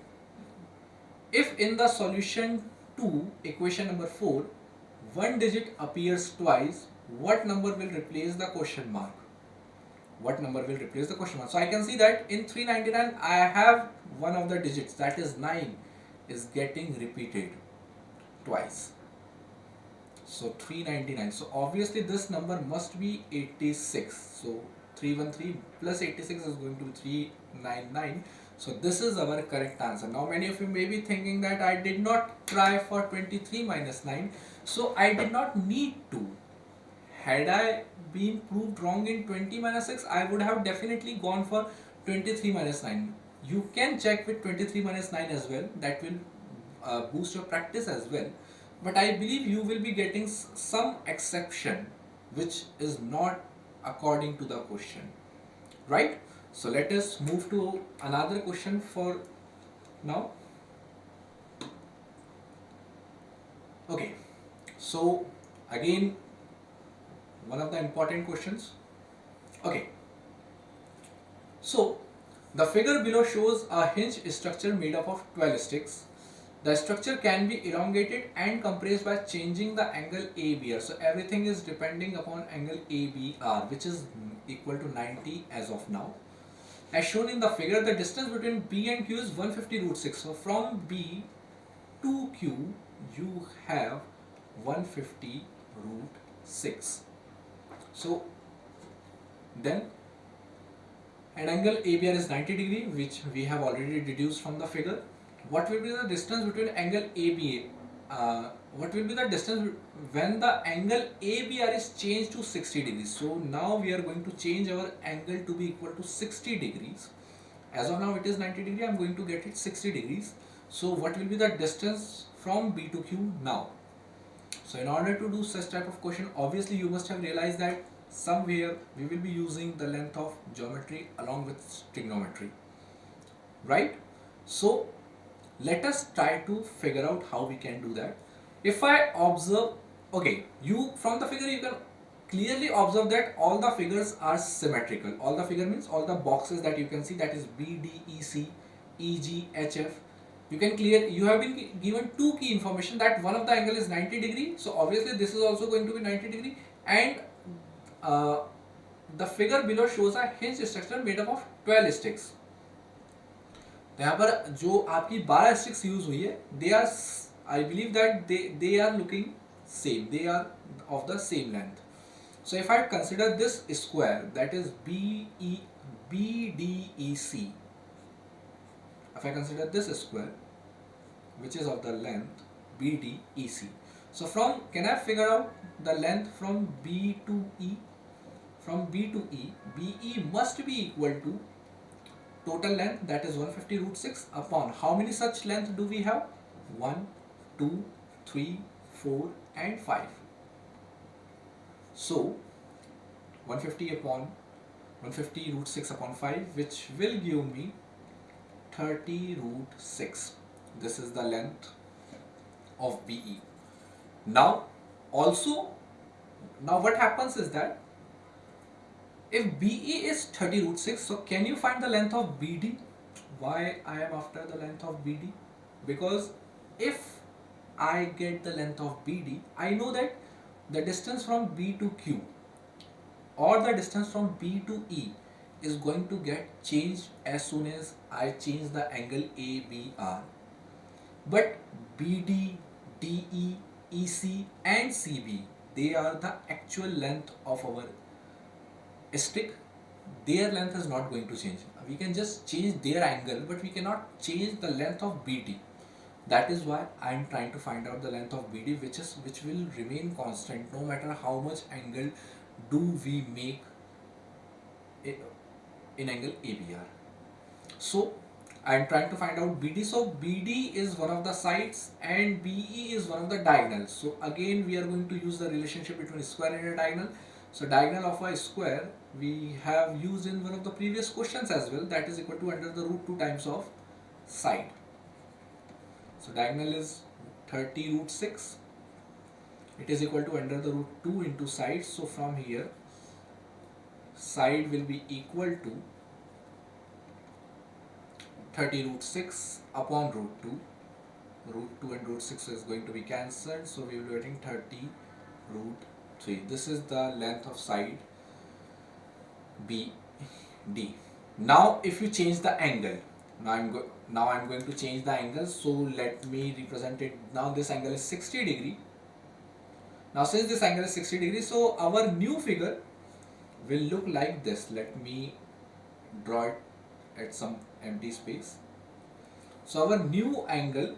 Speaker 1: if in the solution to equation number 4, one digit appears twice, what number will replace the question mark? What number will replace the question mark? So I can see that in 399 I have one of the digits, that is 9, is getting repeated twice. So 399. So obviously this number must be 86. So 313 plus 86 is going to be 399. So this is our correct answer. Now many of you may be thinking that I did not try for 23 minus 9. So I did not need to. Had I been proved wrong in 20 minus 6, I would have definitely gone for 23 minus 9. You can check with 23 minus 9 as well. That will boost your practice as well. But I believe you will be getting some exception which is not according to the question, right? So let us move to another question for now. Okay, so again one of the important questions. Okay, so the figure below shows a hinge structure made up of 12 sticks. The structure can be elongated and compressed by changing the angle A.B.R. So everything is depending upon angle A.B.R, which is equal to 90 as of now. As shown in the figure, the distance between B and Q is 150 root 6. So from B to Q, you have 150 root 6. So then an angle A.B.R is 90 degree, which we have already deduced from the figure. What will be the distance between angle ABA? What will be the distance when the angle ABR is changed to 60 degrees? So now we are going to change our angle to be equal to 60 degrees. As of now it is 90 degree, I am going to get it 60 degrees. So what will be the distance from B to Q now? So in order to do such type of question, obviously you must have realized that somewhere we will be using the length of geometry along with trigonometry. right? So let us try to figure out how we can do that. If I observe, okay, you from the figure you can clearly observe that all the figures are symmetrical. All the figure means all the boxes that you can see, that is B, D, E, C, E, G, H, F. You have been given two key information, that one of the angle is 90 degree, so obviously this is also going to be 90 degree, and uh, the figure below shows a hinge structure made up of 12 sticks. तो यहाँ पर जो आपकी 12 sticks use हुई है, they are, I believe that they are looking same, they are of the same length. So if I consider this square, that is BDEC, if I consider this square which is of the length BDEC, so from, can I figure out the length from B to E? From B to E, BE must be equal to total length, that is 150 root 6 upon how many such length do we have? 1, 2, 3, 4 and 5. So 150 upon 150 root 6 upon 5, which will give me 30 root 6. This is the length of BE. Now what happens is that if BE is 30 root 6, so can you find the length of BD? Why I am after the length of BD? Because if I get the length of BD, I know that the distance from B to Q or the distance from B to E is going to get changed as soon as I change the angle ABR. But BD, DE, EC and CB, they are the actual length of our stick. Their length is not going to change. We can just change their angle, but we cannot change the length of BD. That is why I am trying to find out the length of BD, which will remain constant no matter how much angle do we make in angle ABR. So I am trying to find out BD. So BD is one of the sides and BE is one of the diagonals. So again we are going to use the relationship between a square and a diagonal. So diagonal of a square we have used in one of the previous questions as well, that is equal to under the root 2 times of side. So diagonal is 30 root 6. It is equal to under the root 2 into side. So from here side will be equal to 30 root 6 upon root 2. Root 2 and root 6 is going to be cancelled. So we will be getting 30 root 3. This is the length of side BD. Now if you change the angle, now I'm going to change the angle. So let me represent it. Now this angle is 60 degree. Now since this angle is 60 degree, so our new figure will look like this. Let me draw it at some empty space. So our new angle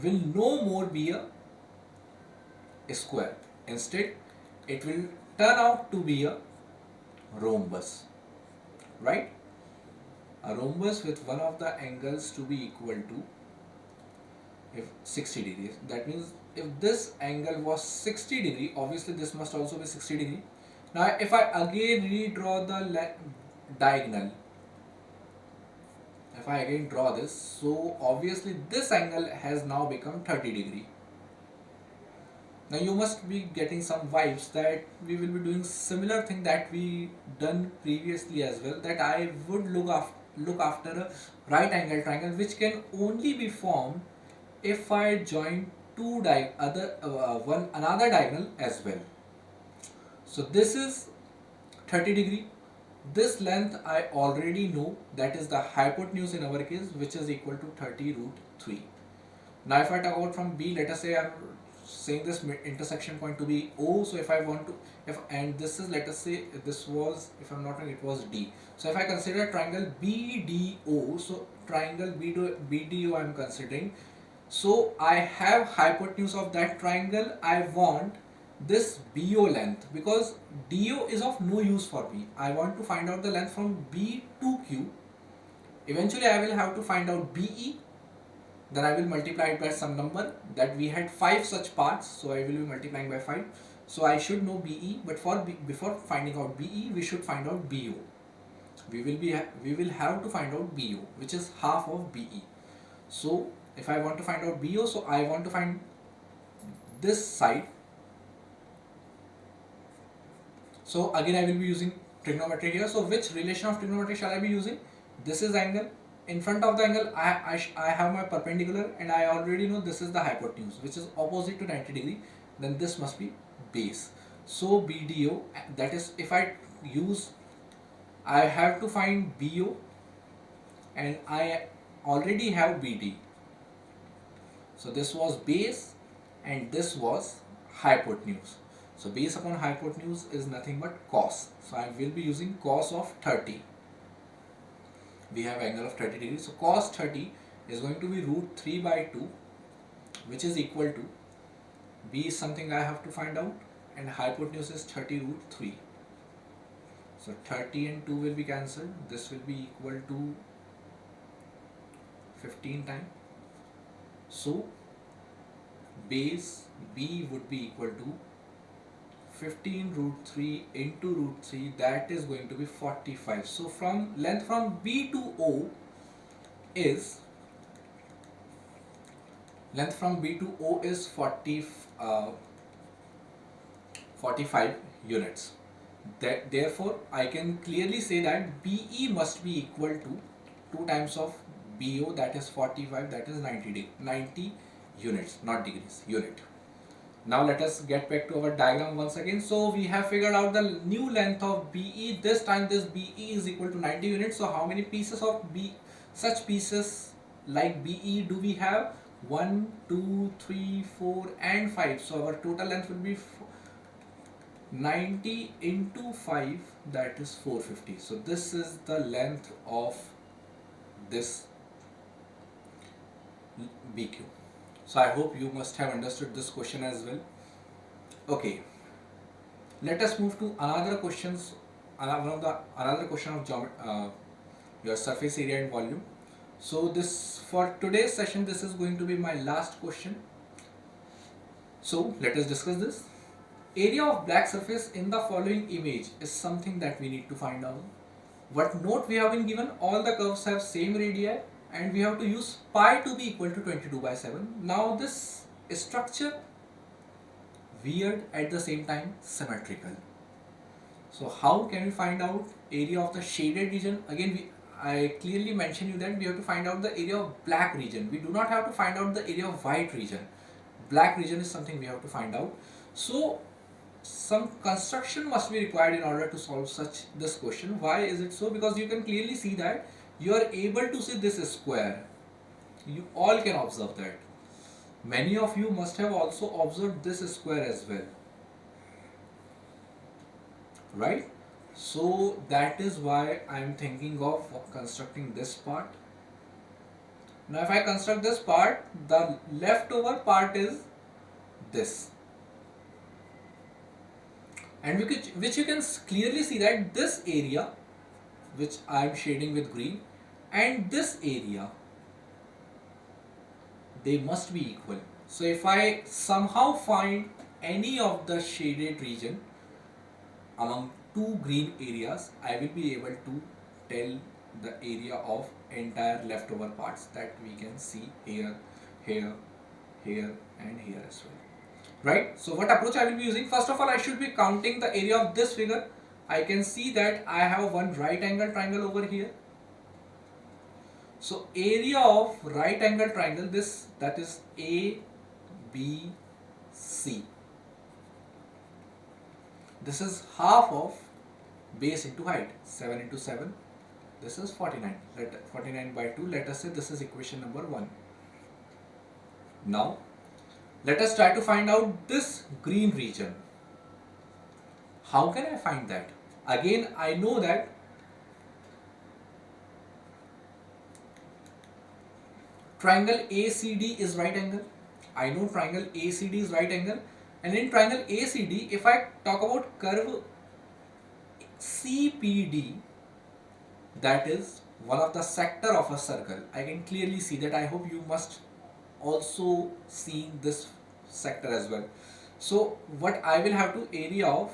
Speaker 1: will no more be a square. Instead it will turn out to be a rhombus, right? A rhombus with one of the angles to be equal to if 60 degrees. That means if this angle was 60 degree, obviously this must also be 60 degree. Now if I again redraw the diagonal, if I again draw this, so obviously this angle has now become 30 degree. Now you must be getting some vibes that we will be doing similar thing that we done previously as well, that I would look after a right angle triangle which can only be formed if I join another diagonal as well. So this is 30 degree. This length I already know, that is the hypotenuse in our case, which is equal to 30 root 3. Now if I talk about from B, let us say I am saying this intersection point to be O. So if I want to, and this is, let us say this was, if I'm not wrong, it was D. So if I consider triangle BDO, so triangle BDO I am considering. So I have hypotenuse of that triangle. I want this BO length, because DO is of no use for me. I want to find out the length from B to Q. Eventually I will have to find out BE. Then I will multiply it by some number, that we had 5 such parts, so I will be multiplying by 5. So I should know BE, but before finding out BE, we should find out BO. we will have to find out BO, which is half of BE. So if I want to find out BO, so I want to find this side. So again I will be using trigonometry here. So which relation of trigonometry shall I be using? This is angle. In front of the angle I have my perpendicular, and I already know this is the hypotenuse, which is opposite to 90 degree. Then this must be base. So BDO, that is, if I use, I have to find BO, and I already have BD. So this was base and this was hypotenuse. So base upon hypotenuse is nothing but cos. So I will be using cos of 30. We have angle of 30 degrees. So cos 30 is going to be root 3 by 2, which is equal to, B is something I have to find out, and hypotenuse is 30 root 3. So 30 and 2 will be cancelled. This will be equal to 15 times. So base B would be equal to 15 root 3 into root 3, that is going to be 45. So from length from B to O is, length from B to O is 45 units. Therefore I can clearly say that BE must be equal to 2 times of BO, that is 45, that is 90 units, not degrees, unit. Now let us get back to our diagram once again. So we have figured out the new length of BE. This time this BE is equal to 90 units. So how many pieces of such pieces like BE do we have? 1, 2, 3, 4 and 5. So our total length will be 90 into 5, that is 450. So this is the length of this BQ. So I hope you must have understood this question as well. Okay, let us move to another question of your surface area and volume. So this, for today's session, this is going to be my last question. So let us discuss this. Area of black surface in the following image is something that we need to find out. What note we have been given? All the curves have same radii, and we have to use pi to be equal to 22 by 7. Now this structure, weird at the same time symmetrical. So how can we find out area of the shaded region? Again, I clearly mentioned you that we have to find out the area of black region. We do not have to find out the area of white region. Black region is something we have to find out. So some construction must be required in order to solve this question. Why is it so? Because you can clearly see that you are able to see this square. You all can observe that. Many of you must have also observed this square as well, right? So that is why I am thinking of constructing this part. Now if I construct this part, the leftover part is this, and which you can clearly see that this area, which I am shading with green, and this area, they must be equal. So if I somehow find any of the shaded region among two green areas, I will be able to tell the area of entire leftover parts that we can see here, here, here and here as well. Right? So what approach I will be using? First of all, I should be counting the area of this figure. I can see that I have one right angle triangle over here. So area of right angle triangle, this, that is ABC. This is half of base into height, 7 into 7. This is 49. 49 by 2. Let us say this is equation number 1. Now let us try to find out this green region. How can I find that? Again, I know that triangle ACD is right angle. I know triangle ACD is right angle, and in triangle ACD, if I talk about curve CPD, that is one of the sector of a circle, I can clearly see that. I hope you must also see this sector as well. So what I will have to area of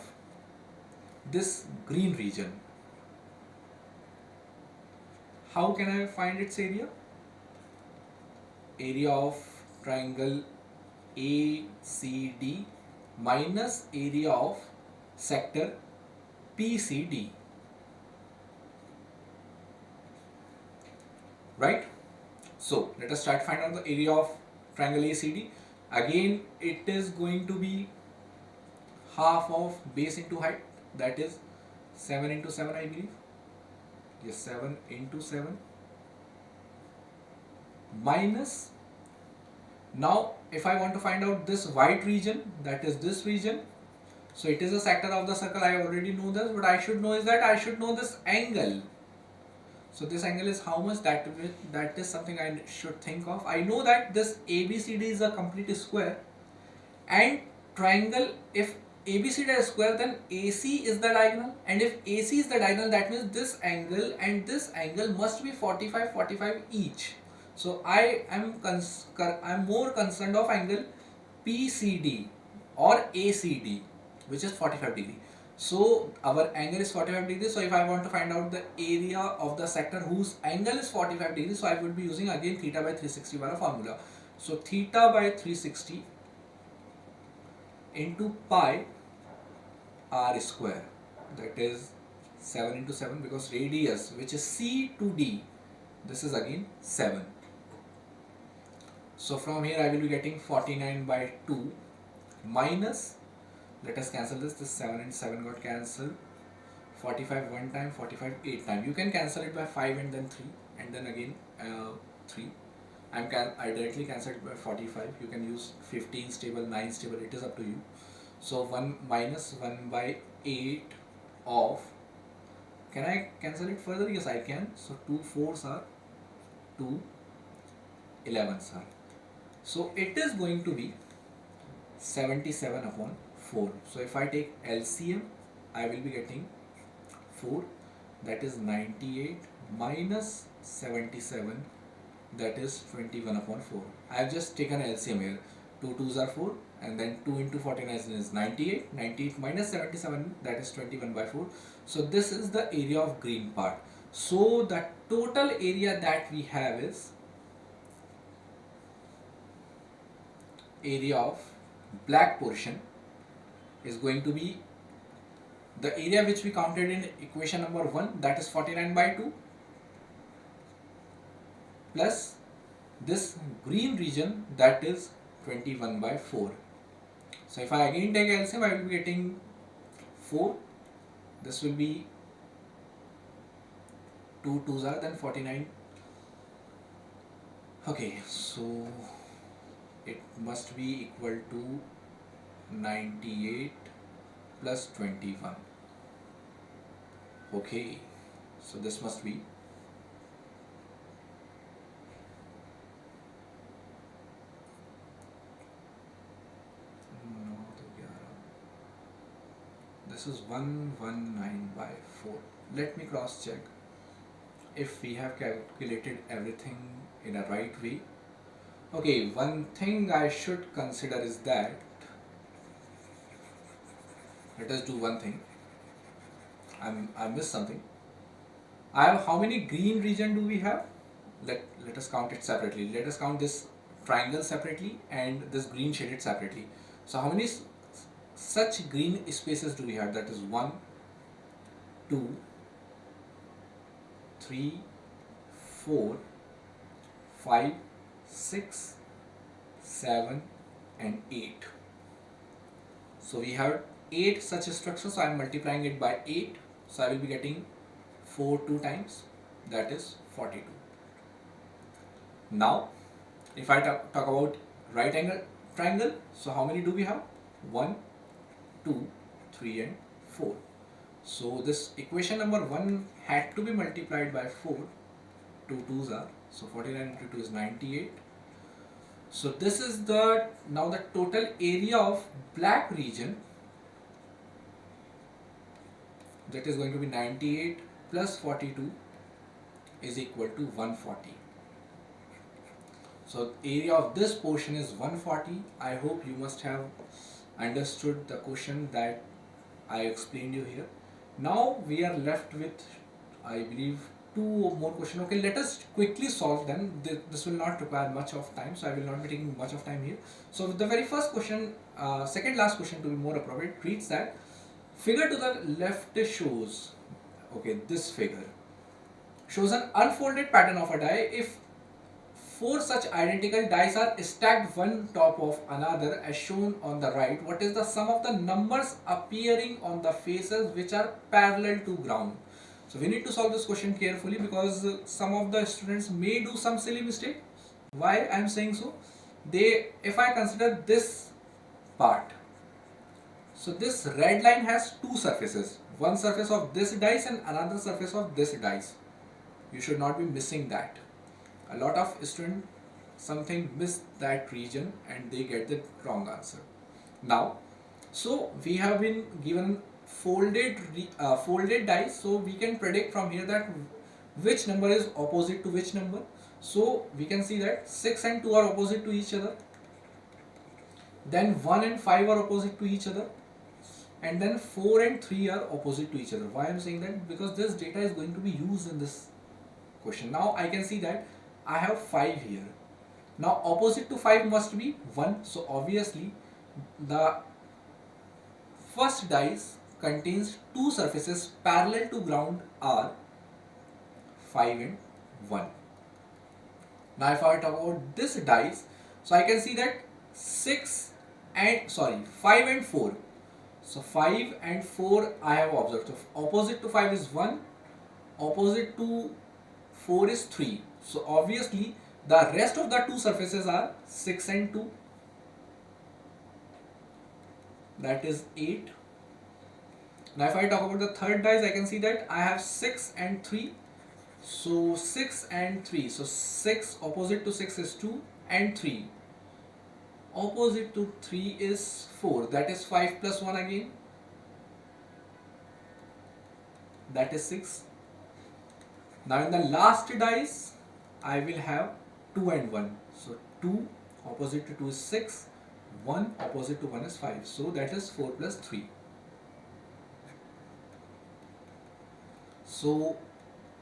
Speaker 1: this green region. how can I find its area? Area of triangle ACD minus area of sector PCD, right? So let us start find out the area of triangle ACD. Again, it is going to be half of base into height, that is 7 into 7, I believe. Yes, 7 into 7 minus, now if I want to find out this white region, that is this region, so it is a sector of the circle, I already know this, but I should know is that I should know this angle. So this angle is how much, that is something I should think of. I know that this ABCD is a complete square, and triangle, if ABCD is square, then AC is the diagonal, and if AC is the diagonal, that means this angle and this angle must be 45 each. So I am more concerned of angle PCD or ACD, which is 45 degree. So our angle is 45 degrees. So if I want to find out the area of the sector whose angle is 45 degrees, so I would be using again theta by 360 by a formula. So theta by 360 into pi r square, that is 7 into 7, because radius, which is C to D, this is again 7. So from here I will be getting 49 by 2 minus, let us cancel this 7 and 7 got cancelled, 45 one time, 45 8 times. You can cancel it by 5 and then 3 and then again 3. I directly cancelled it by 45. You can use 15 stable, 9 stable, it is up to you. So 1 minus 1 by 8 of, can I cancel it further? Yes, I can. So 2 4s are 2 11s are. So it is going to be 77 upon 4. So if I take LCM, I will be getting 4, that is 98 minus 77, that is 21 upon 4. I have just taken LCM here. 2 2s are 4, and then 2 into 49 is 98. 98 minus 77, that is 21 by 4. So this is the area of green part. So the total area that we have is area of black portion is going to be the area which we counted in equation number 1, that is 49 by 2, plus this green region, that is 21 by 4. So if I again take LCM, I will be getting 4. This will be 2 2s are then 49. Okay, so it must be equal to 98 plus 21. Okay, so this must be this is 119 by 4. Let me cross check if we have calculated everything in a right way. Okay, one thing I should consider is that, let us do one thing. I missed something. I have, how many green region do we have? Let us count it separately. Let us count this triangle separately and this green shaded separately. So how many such green spaces do we have? That is 1, 2, 3, 4, 5, 6, 7 and 8. So we have 8 such structures, so I am multiplying it by 8, so I will be getting 4 2 times, that is 42. Now if I talk about right angle triangle, so how many do we have? 1, 2, 3 and 4. So this equation number 1 had to be multiplied by 4. 2 2s are, so 49 into 2 is 98. So this is the, now the total area of black region, that is going to be 98 plus 42 is equal to 140. So area of this portion is 140. I hope you must have understood the question that I explained you here. Now we are left with, I believe, two more questions. Okay, let us quickly solve them. This will not require much of time, so I will not be taking much of time here. So the very first question, second last question to be more appropriate, reads that figure to the left shows, okay, this figure shows an unfolded pattern of a die. If four such identical dice are stacked one top of another as shown on the right, what is the sum of the numbers appearing on the faces which are parallel to ground? So we need to solve this question carefully because some of the students may do some silly mistake. Why I am saying so? If I consider this part, so this red line has two surfaces, one surface of this dice and another surface of this dice. You should not be missing that. A lot of students something miss that region and they get the wrong answer. Now, so we have been given folded dice, so we can predict from here that which number is opposite to which number. So we can see that 6 and 2 are opposite to each other, then 1 and 5 are opposite to each other, and then 4 and 3 are opposite to each other. Why I am saying that? Because this data is going to be used in this question. Now I can see that I have 5 here. Now opposite to 5 must be 1. So obviously the first dice contains two surfaces parallel to ground are 5 and 1. Now if I talk about this dice, so I can see that 5 and 4. So 5 and 4 I have observed. So opposite to 5 is 1, opposite to 4 is 3. So obviously the rest of the two surfaces are 6 and 2. That is 8. Now if I talk about the third dice, I can see that I have 6 and 3. So 6 and 3. So 6 opposite to 6 is 2 and 3. Opposite to 3 is 4. That is 5 plus 1 again. That is 6. Now in the last dice, I will have 2 and 1. So 2 opposite to 2 is 6. 1 opposite to 1 is 5. So that is 4 plus 3. So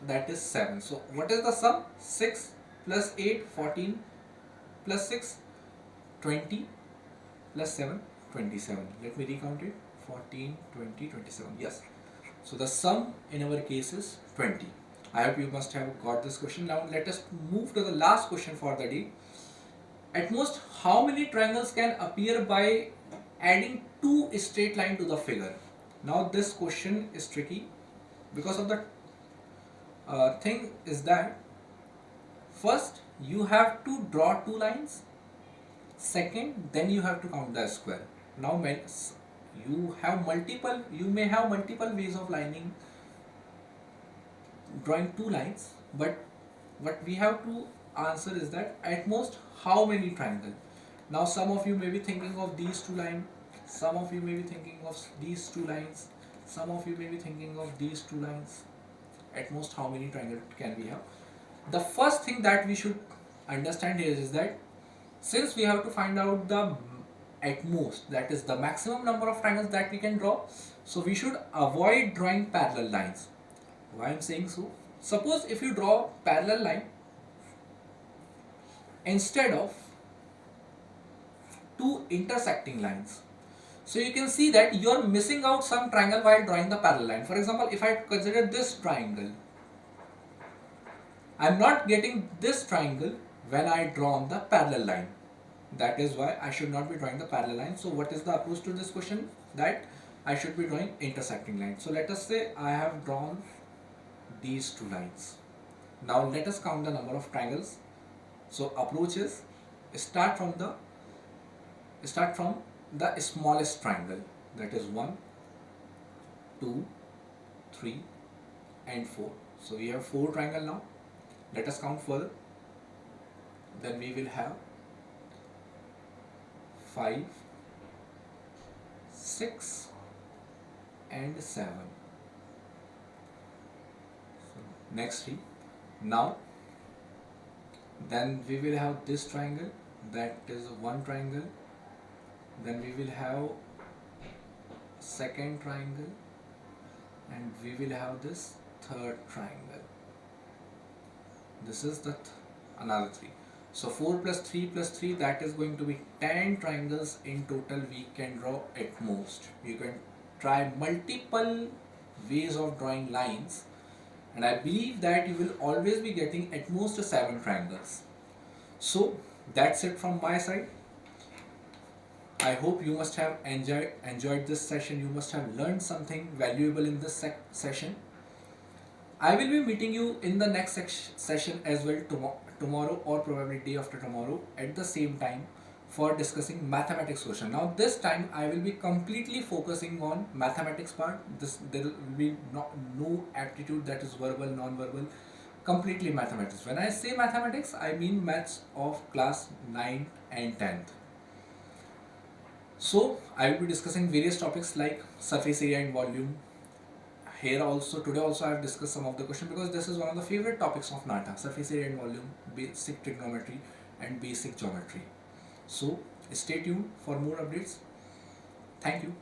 Speaker 1: that is 7. So what is the sum? 6 plus 8, 14 plus 6, 20 plus 7, 27. Let me recount it. 14, 20, 27. Yes. So the sum in our case is 20. I hope you must have got this question. Now let us move to the last question for the day. At most, how many triangles can appear by adding two straight lines to the figure? Now this question is tricky because of the thing is that first you have to draw two lines, second then you have to count the square. Now you may have multiple ways of drawing two lines, but what we have to answer is that at most how many triangles. Now some of you may be thinking of these two lines, some of you may be thinking of these two lines, some of you may be thinking of these two lines. At most how many triangles can we have? The first thing that we should understand here is that since we have to find out the at most, that is the maximum number of triangles that we can draw, so we should avoid drawing parallel lines. Why I am saying so? Suppose if you draw parallel line instead of two intersecting lines, so you can see that you are missing out some triangle while drawing the parallel line. For example, if I consider this triangle, I am not getting this triangle when I draw on the parallel line. That is why I should not be drawing the parallel line. So what is the approach to this question? That I should be drawing intersecting lines. So let us say I have drawn these two lines. Now let us count the number of triangles. So approach is start from the smallest triangle, that is 1, 2, 3 and 4. So we have 4 triangles now. Let us count further. Then we will have 5, 6 and 7. So next 3. Now then we will have this triangle, that is one triangle. Then we will have second triangle and we will have this third triangle. this is the another 3. So 4 plus 3 plus 3, that is going to be 10 triangles in total we can draw at most. You can try multiple ways of drawing lines, and I believe that you will always be getting at most 7 triangles. So that's it from my side. I hope you must have enjoyed this session. You must have learned something valuable in this session. I will be meeting you in the next session as well tomorrow or probably day after tomorrow at the same time for discussing mathematics question. Now this time I will be completely focusing on mathematics part. There will be no aptitude, that is verbal, non-verbal, completely mathematics. When I say mathematics, I mean maths of class 9 and 10th. So I will be discussing various topics like surface area and volume. Here also, today also I have discussed some of the questions because this is one of the favorite topics of NATA: surface area and volume, basic trigonometry and basic geometry. So stay tuned for more updates. Thank you.